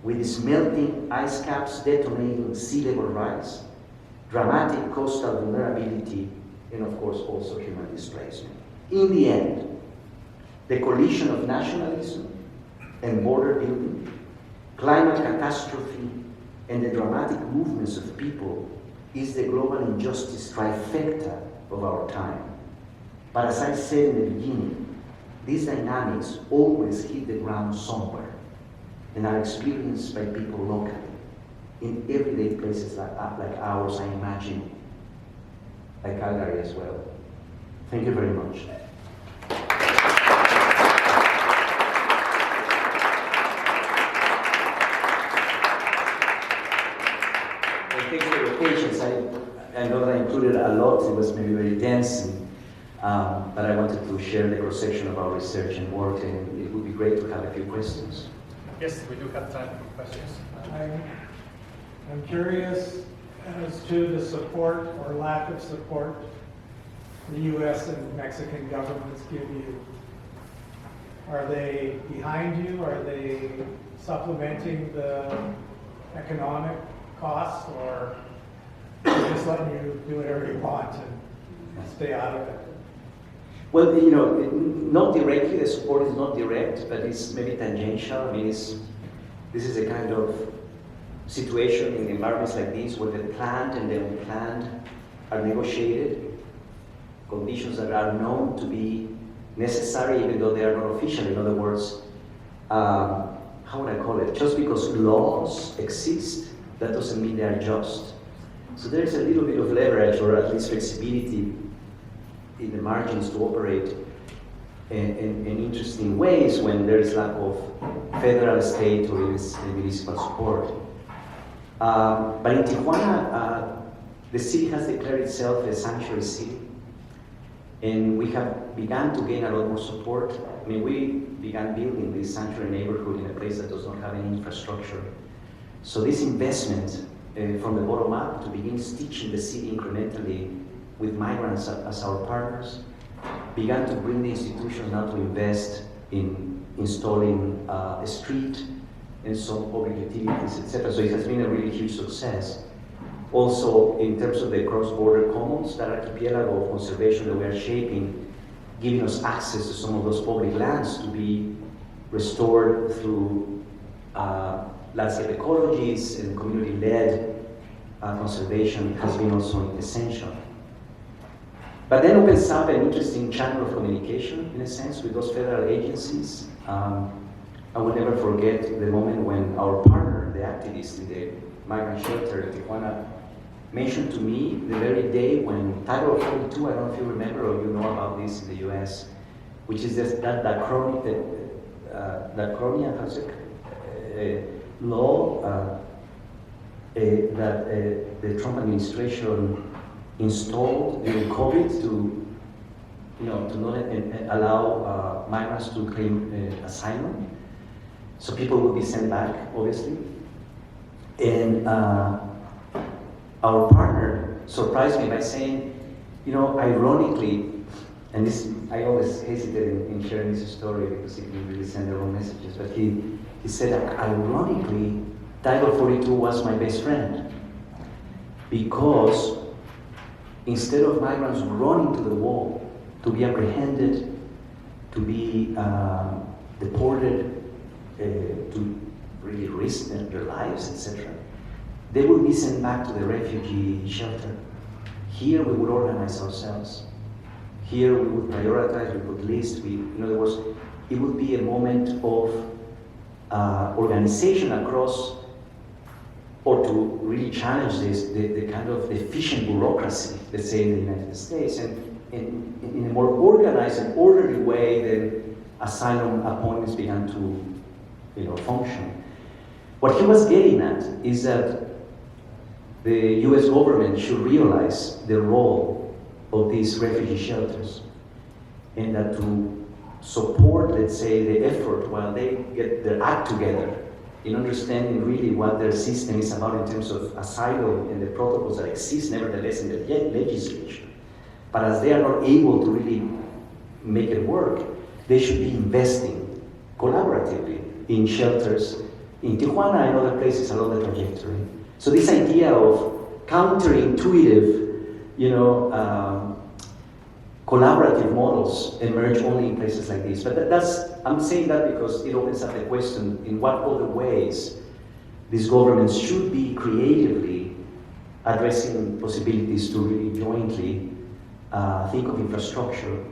with its melting ice caps detonating sea level rise, dramatic coastal vulnerability, and of course also human displacement. In the end, the collision of nationalism and border building, climate catastrophe, and the dramatic movements of people is the global injustice trifecta of our time. But as I said in the beginning, these dynamics always hit the ground somewhere and are experienced by people locally, in everyday places like ours, I imagine, like Calgary as well. Thank you very much. Thanks for your patience. I know that I included a lot. It was maybe very dense, but I wanted to share the cross-section of our research and work, and it would be great to have a few questions. Yes, we do have time for questions. I'm curious as to the support or lack of support the U.S. and Mexican governments give you. Are they behind you? Are they supplementing the economic costs, or just letting you do whatever you want and stay out of it? Well, you know, not directly, the support is not direct, but it's maybe tangential. I mean, this is a kind of situation in environments like this where the planned and the unplanned are negotiated, conditions that are known to be necessary even though they are not official. In other words, how would I call it? Just because laws exist, that doesn't mean they are just. So there is a little bit of leverage, or at least flexibility in the margins to operate in interesting ways when there is lack of federal, state, or even municipal support. But in Tijuana, the city has declared itself a sanctuary city. And we have begun to gain a lot more support. I mean, we began building this sanctuary neighborhood in a place that does not have any infrastructure. So this investment from the bottom up to begin stitching the city incrementally with migrants as our partners began to bring the institutions now to invest in installing a street and some public utilities, etc. So it has been a really huge success. Also, in terms of the cross-border commons, that archipelago of conservation that we are shaping, giving us access to some of those public lands to be restored through landscape ecologies and community-led conservation has been also essential. But then opens up an interesting channel of communication, in a sense, with those federal agencies. I will never forget the moment when our partner, the activist in the migrant shelter in Tijuana, mentioned to me the very day when Title 42, I don't know if you remember or you know about this in the US, which is that law that the Trump administration installed during COVID to not allow migrants to claim asylum. So people will be sent back, obviously. And our partner surprised me by saying, ironically, and this, I always hesitate in sharing this story because it can really send the wrong messages, but he said, ironically, Title 42 was my best friend, because instead of migrants running to the wall to be apprehended, to be deported, to really risk their lives, etc., they will be sent back to the refugee shelter. Here we would organize ourselves. Here we would prioritize, we would list, in other words, it would be a moment of organization across, or to really challenge the kind of efficient bureaucracy, let's say, in the United States, and in a more organized and orderly way than asylum appointments began to function. What he was getting at is that the US government should realize the role of these refugee shelters, and that to support, let's say, the effort while they get their act together in understanding really what their system is about in terms of asylum and the protocols that exist nevertheless in the legislation. But as they are not able to really make it work, they should be investing collaboratively in shelters in Tijuana and other places along the trajectory. So this idea of counterintuitive, collaborative models emerge only in places like this. But I'm saying that because it opens up the question in what other ways these governments should be creatively addressing possibilities to really jointly think of infrastructure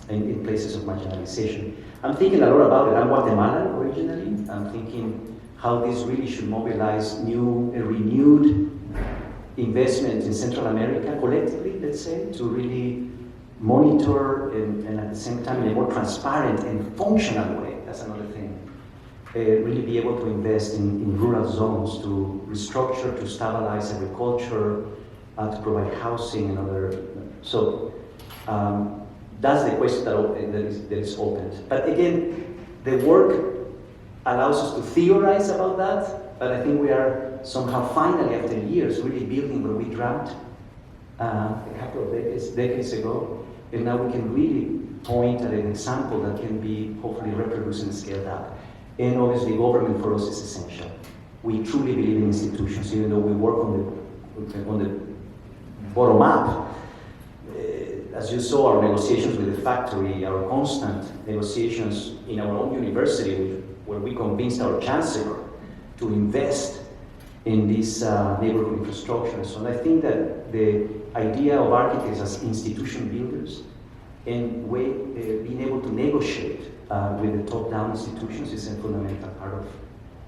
in places of marginalization. I'm thinking a lot about it. I'm Guatemalan originally. I'm thinking how this really should mobilize renewed investment in Central America collectively, let's say, to really monitor and at the same time in a more transparent and functional way, that's another thing, really be able to invest in rural zones, to restructure, to stabilize agriculture, to provide housing and other. So that's the question that is opened. But again, the work allows us to theorize about that, but I think we are somehow finally, after years, really building what we dreamt a couple of decades ago, and now we can really point at an example that can be hopefully reproduced and scaled up. And obviously, government for us is essential. We truly believe in institutions, even though we work on the bottom up. As you saw, our negotiations with the factory, our constant negotiations in our own university, where we convinced our chancellor to invest in this neighborhood infrastructure. So I think that the idea of architects as institution builders and being able to negotiate with the top-down institutions is a fundamental part of,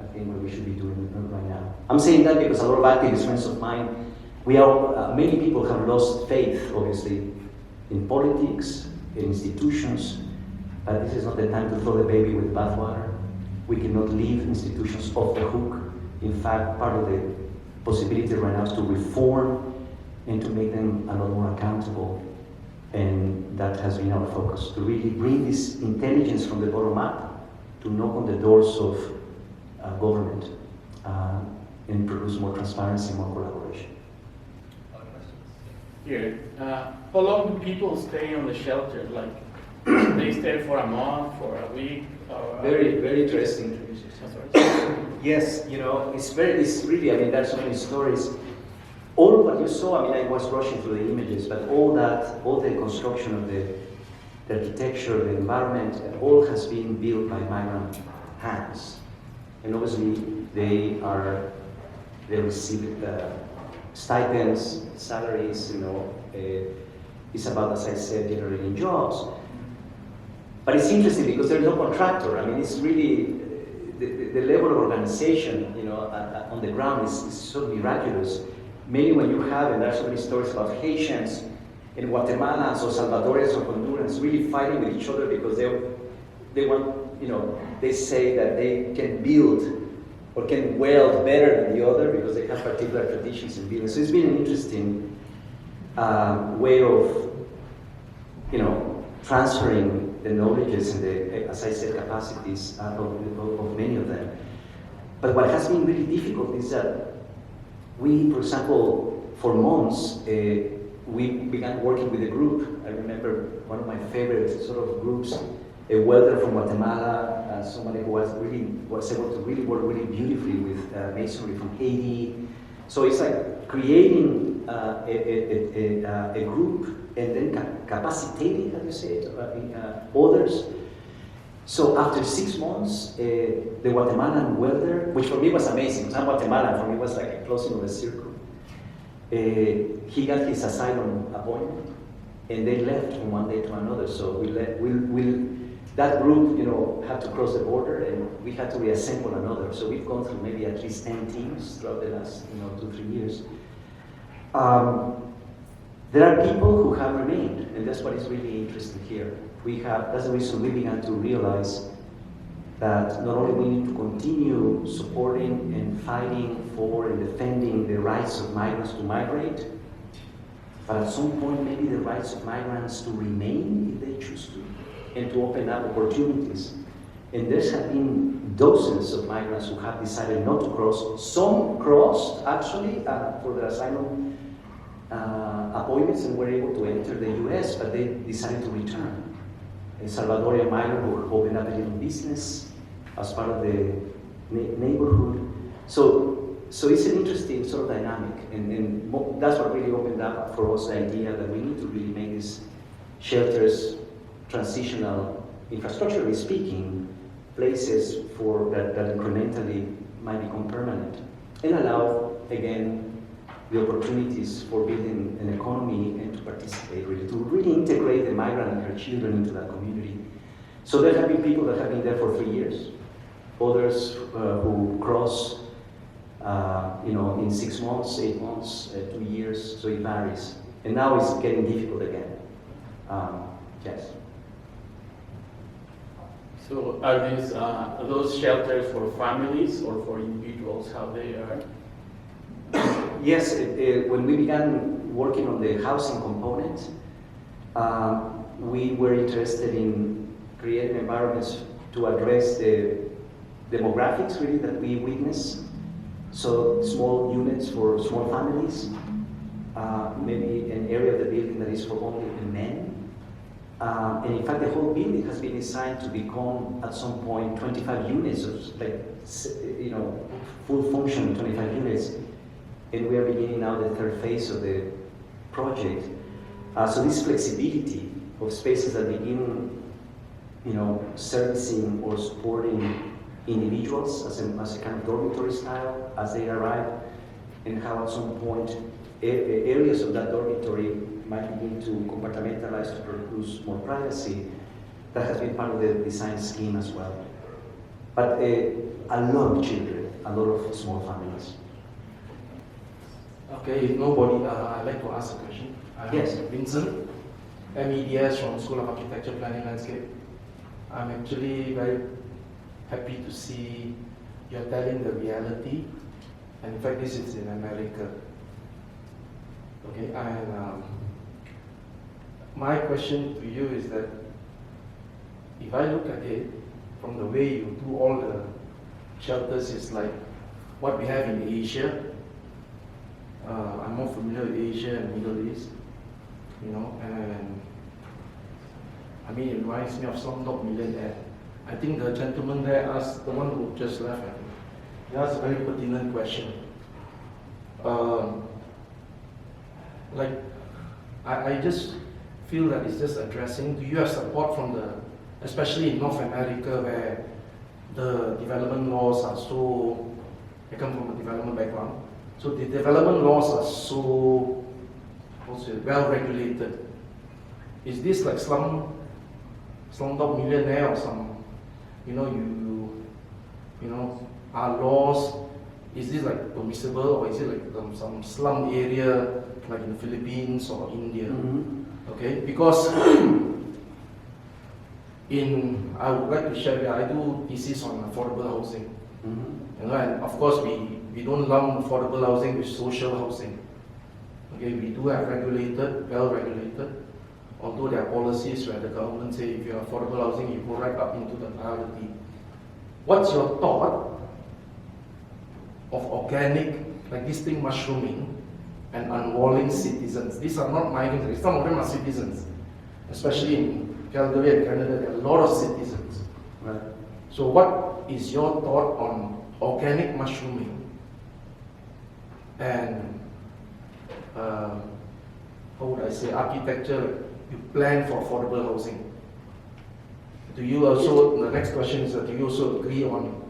I think, what we should be doing right now. I'm saying that because a lot of activist friends of mine, many people have lost faith, obviously, in politics, in institutions, but this is not the time to throw the baby with bathwater. We cannot leave institutions off the hook. In fact, part of the possibility right now is to reform and to make them a lot more accountable. And that has been our focus, to really bring this intelligence from the bottom up, to knock on the doors of government and produce more transparency, more collaboration. Here, how long do people stay on the shelter? Like, they stay for a month, for a week? Or Very, very interesting. Yes, it's really, I mean, there's so many stories. All what you saw, I mean, I was rushing through the images, but all the construction of the architecture, the environment, all has been built by migrant hands. And obviously, they receive stipends, salaries, it's about, as I said, generating jobs. But it's interesting because there's no contractor. I mean, it's really, the level of organization, on the ground is so miraculous. Mainly when you have, and there's so many stories about Haitians and Guatemalans or Salvadorians or Hondurans really fighting with each other because they want, they say that they can build or can weld better than the other because they have particular traditions in building. So it's been an interesting way of, transferring the knowledges and the, as I said, capacities of many of them. But what has been really difficult is that we, for example, for months, we began working with a group. I remember one of my favorite sort of groups, a welder from Guatemala, somebody who was able to really work really beautifully with masonry from Haiti. So it's like creating a group and then capacitating, how do you say it, others. So after 6 months, the Guatemalan welder, which for me was amazing, because I'm Guatemalan, for me it was like a closing of a circle. He got his asylum appointment, and they left from one day to another. So that group, had to cross the border, and we had to reassemble another. So we've gone through maybe at least 10 teams throughout the last, 2-3 years. There are people who have remained, and that's what is really interesting here. That's the reason we began to realize that not only we need to continue supporting and fighting for and defending the rights of migrants to migrate, but at some point maybe the rights of migrants to remain if they choose to, and to open up opportunities. And there have been dozens of migrants who have decided not to cross. Some crossed actually for their asylum appointments and were able to enter the US, but they decided to return. A Salvadorian migrant who opened up a little business as part of the neighborhood. So it's an interesting sort of dynamic, and that's what really opened up for us the idea that we need to really make these shelters transitional, infrastructurally speaking, places for that incrementally might become permanent, and allow, again, the opportunities for building an economy and to participate, really, to really integrate the migrant and her children into that community. So there have been people that have been there for 3 years, others who cross, in 6 months, 8 months, 2 years, so it varies. And now it's getting difficult again. Yes. So are these those shelters for families or for individuals? How they are? Yes, when we began working on the housing component, we were interested in creating environments to address the demographics really that we witness. So small units for small families, maybe an area of the building that is for only the men. And in fact, the whole building has been designed to become, at some point, 25 units, of full function 25 units. And we are beginning now the 3rd phase of the project. So this flexibility of spaces that begin, servicing or supporting individuals as a kind of dormitory style as they arrive, and how at some point areas of that dormitory might begin to compartmentalize to produce more privacy. that has been part of the design scheme as well. But a lot of children, a lot of small families. Okay, if nobody, I'd like to ask a question. Yes. Vincent, MEDS from School of Architecture, Planning Landscape. I'm actually very happy to see you're telling the reality, and in fact, this is in America. Okay, and my question to you is that if I look at it from the way you do all the shelters, it's like what we have in Asia. I'm more familiar with Asia and Middle East, you know, and I mean, it reminds me of Slumdog Millionaire. I think the gentleman there asked, the one who just left, I think, he asked a very pertinent question. I just feel that it's just addressing, do you have support from the, especially in North America where the development laws are so, I come from a development background, so the development laws are so, well regulated. Is this like Slumdog Millionaire or some, you know, our laws, is this like permissible, or is it like some slum area like in the Philippines or India? Mm-hmm. Okay, because I would like to share, I do thesis on affordable housing. Mm-hmm. You know, and of course we don't lump affordable housing with social housing. Okay, we do have regulated, well regulated, although there are policies where the government say if you're affordable housing, you go right up into the priority. What's your thought of organic, like this thing mushrooming, and unwalling citizens? These are not migrants, some of them are citizens, especially in Calgary and Canada, there are a lot of citizens. Right. So what is your thought on organic mushrooming and how would I say, architecture, you plan for affordable housing? Do you also, the next question is that do you also agree on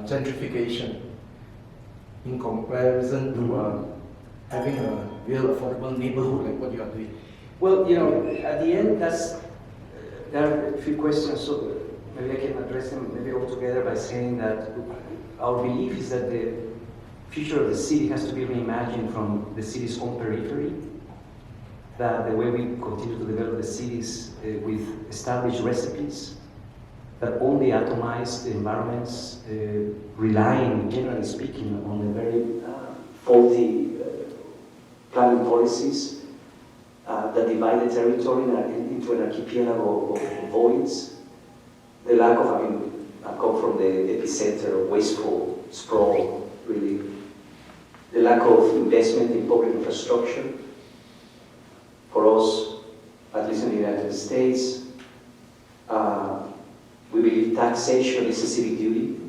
gentrification in comparison to having a real affordable neighborhood like what you are doing? Well, you know, at the end, there are a few questions, so maybe I can address them maybe all together by saying that our belief is that the future of the city has to be reimagined from the city's own periphery, that the way we continue to develop the cities with established recipes, that only atomized environments, relying, generally speaking, on the very faulty planning policies that divide the territory into an archipelago of voids. The lack of, I come from the epicenter of wasteful sprawl, really. The lack of investment in public infrastructure. For us, at least in the United States, we believe taxation is a civic duty,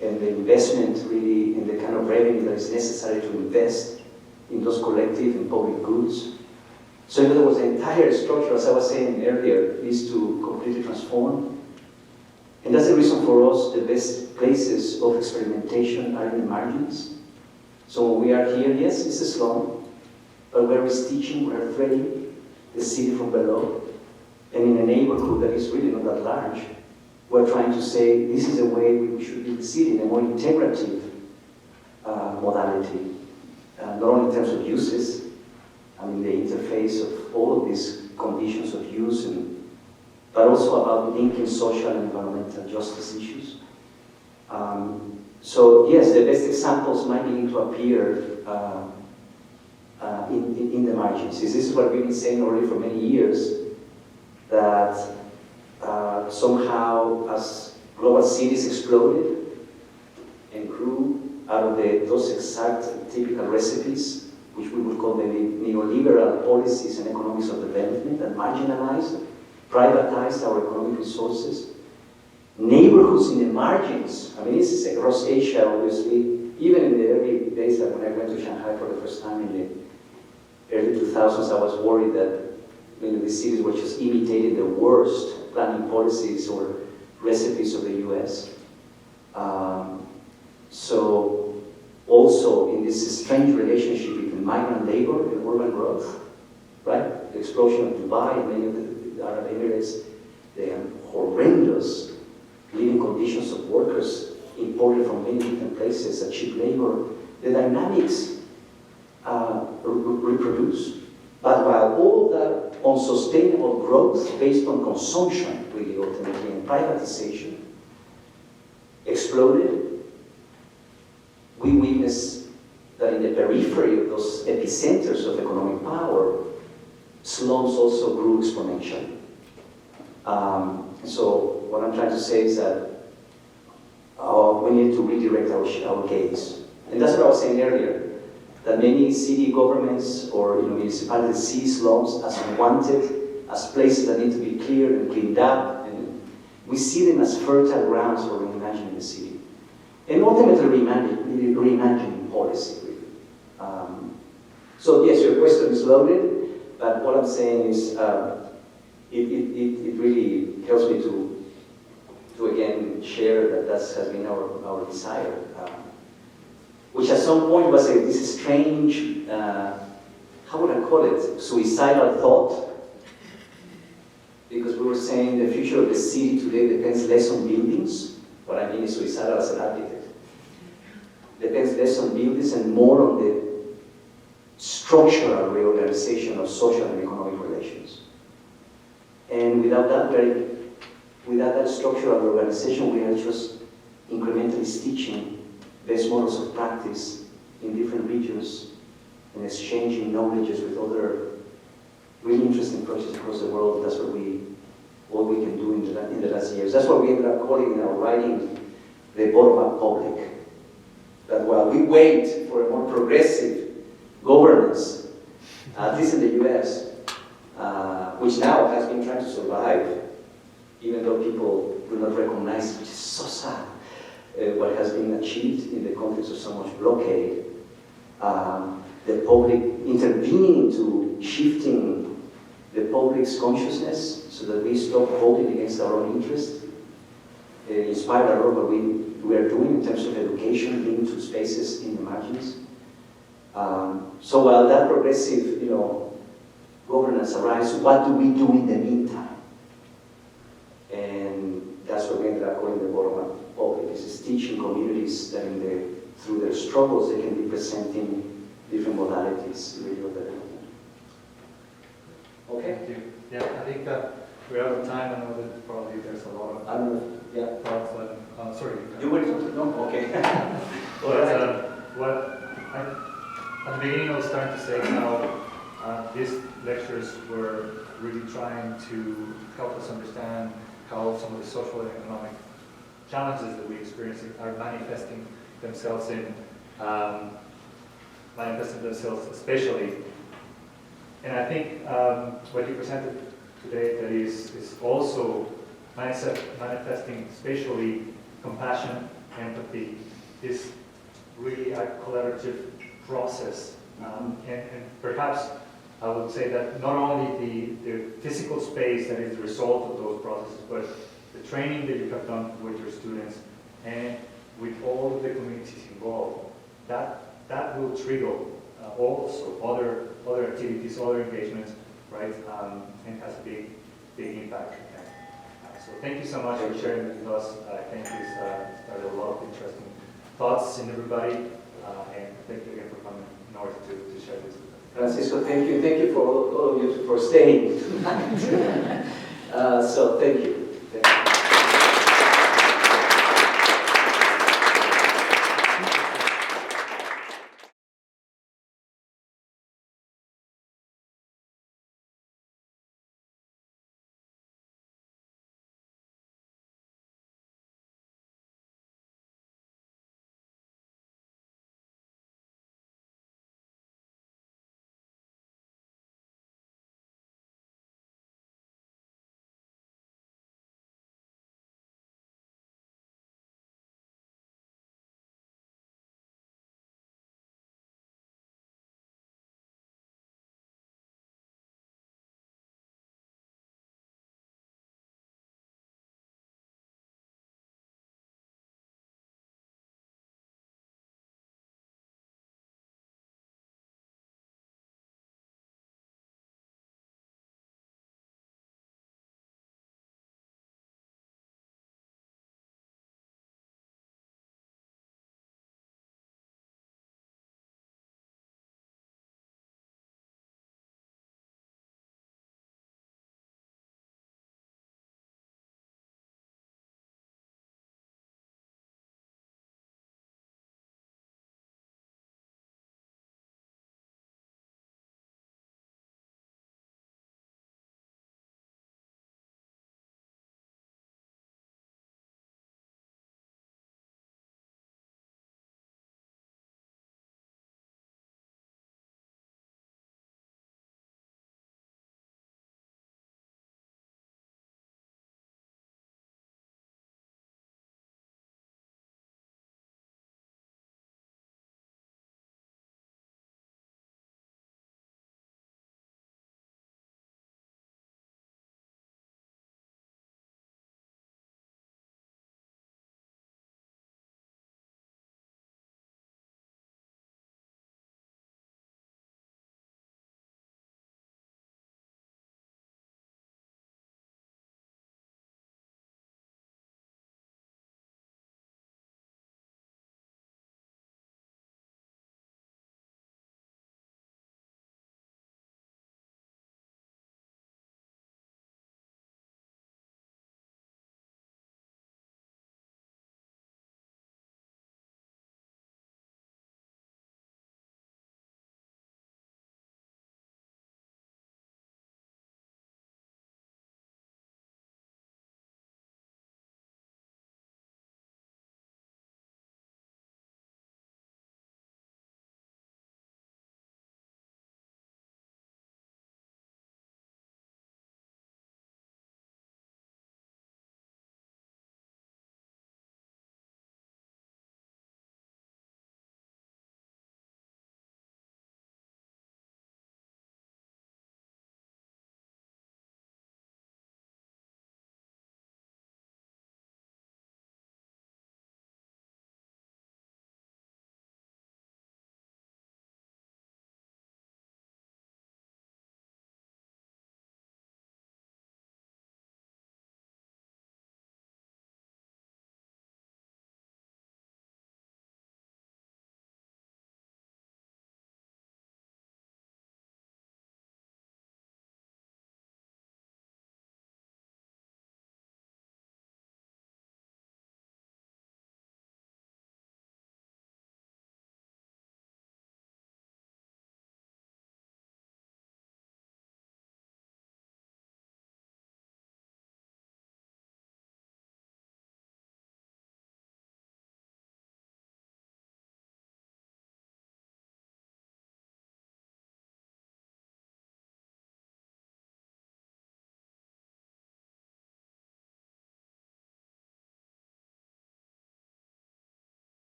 and the investment really in the kind of revenue that is necessary to invest in those collective and public goods. So in other words, the entire structure, as I was saying earlier, is to completely transform. And that's the reason for us, the best places of experimentation are in the margins. So when we are here, yes, it's a slum, but we're teaching, we're framing the city from below. And in a neighborhood that is really not that large, we're trying to say this is the way we should build the city in a more integrative modality. Not only in terms of uses, the interface of all of these conditions of use, but also about linking social and environmental justice issues. So yes, the best examples might begin to appear in the margins. This is what we've been saying already for many years, that somehow as global cities exploded and grew out of those exact typical recipes, which we would call maybe neoliberal policies and economics of development, that marginalized, privatized our economic resources. Neighborhoods in the margins, this is across Asia, obviously. Even in the early days, like when I went to Shanghai for the first time in the early 2000s, I was worried that the cities were just imitating the worst planning policies or recipes of the US. So also in this strange relationship between migrant labor and urban growth, right? The explosion of Dubai and many of the Arab Emirates, the horrendous living conditions of workers imported from many different places at cheap labor, the dynamics reproduce. But while all that unsustainable growth based on consumption, really ultimately, and privatization exploded, we witness that in the periphery of those epicenters of economic power, slums also grew exponentially. So what I'm trying to say is that we need to redirect our gaze. And that's what I was saying earlier, that many city governments or municipalities see slums as unwanted, as places that need to be cleared and cleaned up, and we see them as fertile grounds for reimagining the city. And ultimately reimagining policy, really. So yes, your question is loaded, but what I'm saying is it really helps me to again share that has been our desire. Which at some point was this strange, how would I call it, suicidal thought. Because we were saying the future of the city today depends less on buildings. What I mean is suicidal as an architect. Depends less on buildings and more on the structural reorganization of social and economic relations. And without that structural organization, we are just incrementally stitching best models of practice in different regions and exchanging knowledges with other really interesting projects across the world. That's what we can do in the last years. That's what we ended up calling in our writing the bottom-up public. That while we wait for a more progressive governance, at least in the US, which now has been trying to survive, even though people do not recognize, which is so sad, what has been achieved in the context of so much blockade, the public intervening into shifting the public's consciousness so that we stop voting against our own interests, inspired a lot of what we are doing in terms of education linked to spaces in the margins. So while that progressive, governance arrives, what do we do in the meantime? And that's what we ended up calling the bottom-up public. It's teaching communities that through their struggles they can be presenting different modalities really of development. Okay? Thank you. Yeah, I think we're out of time. I know that probably there's a lot of I don't know. Yeah. thoughts, but sorry. You were no? Okay. What at the beginning I was starting to say how these lectures were really trying to help us understand how some of the social and economic challenges that we experience are manifesting themselves especially. And I think what you presented today that is also manifesting spatially compassion, empathy, is really a collaborative process. And perhaps I would say that not only the physical space that is the result of those processes, but the training that you have done with your students and with all of the communities involved, that will trigger also other activities, other engagements, right? And has a big impact. So thank you so much for sharing with us. I think this started a lot of interesting thoughts in everybody, and thank you again for coming in order to share this with us. Francisco, thank you. Thank you for all of you for staying. So thank you.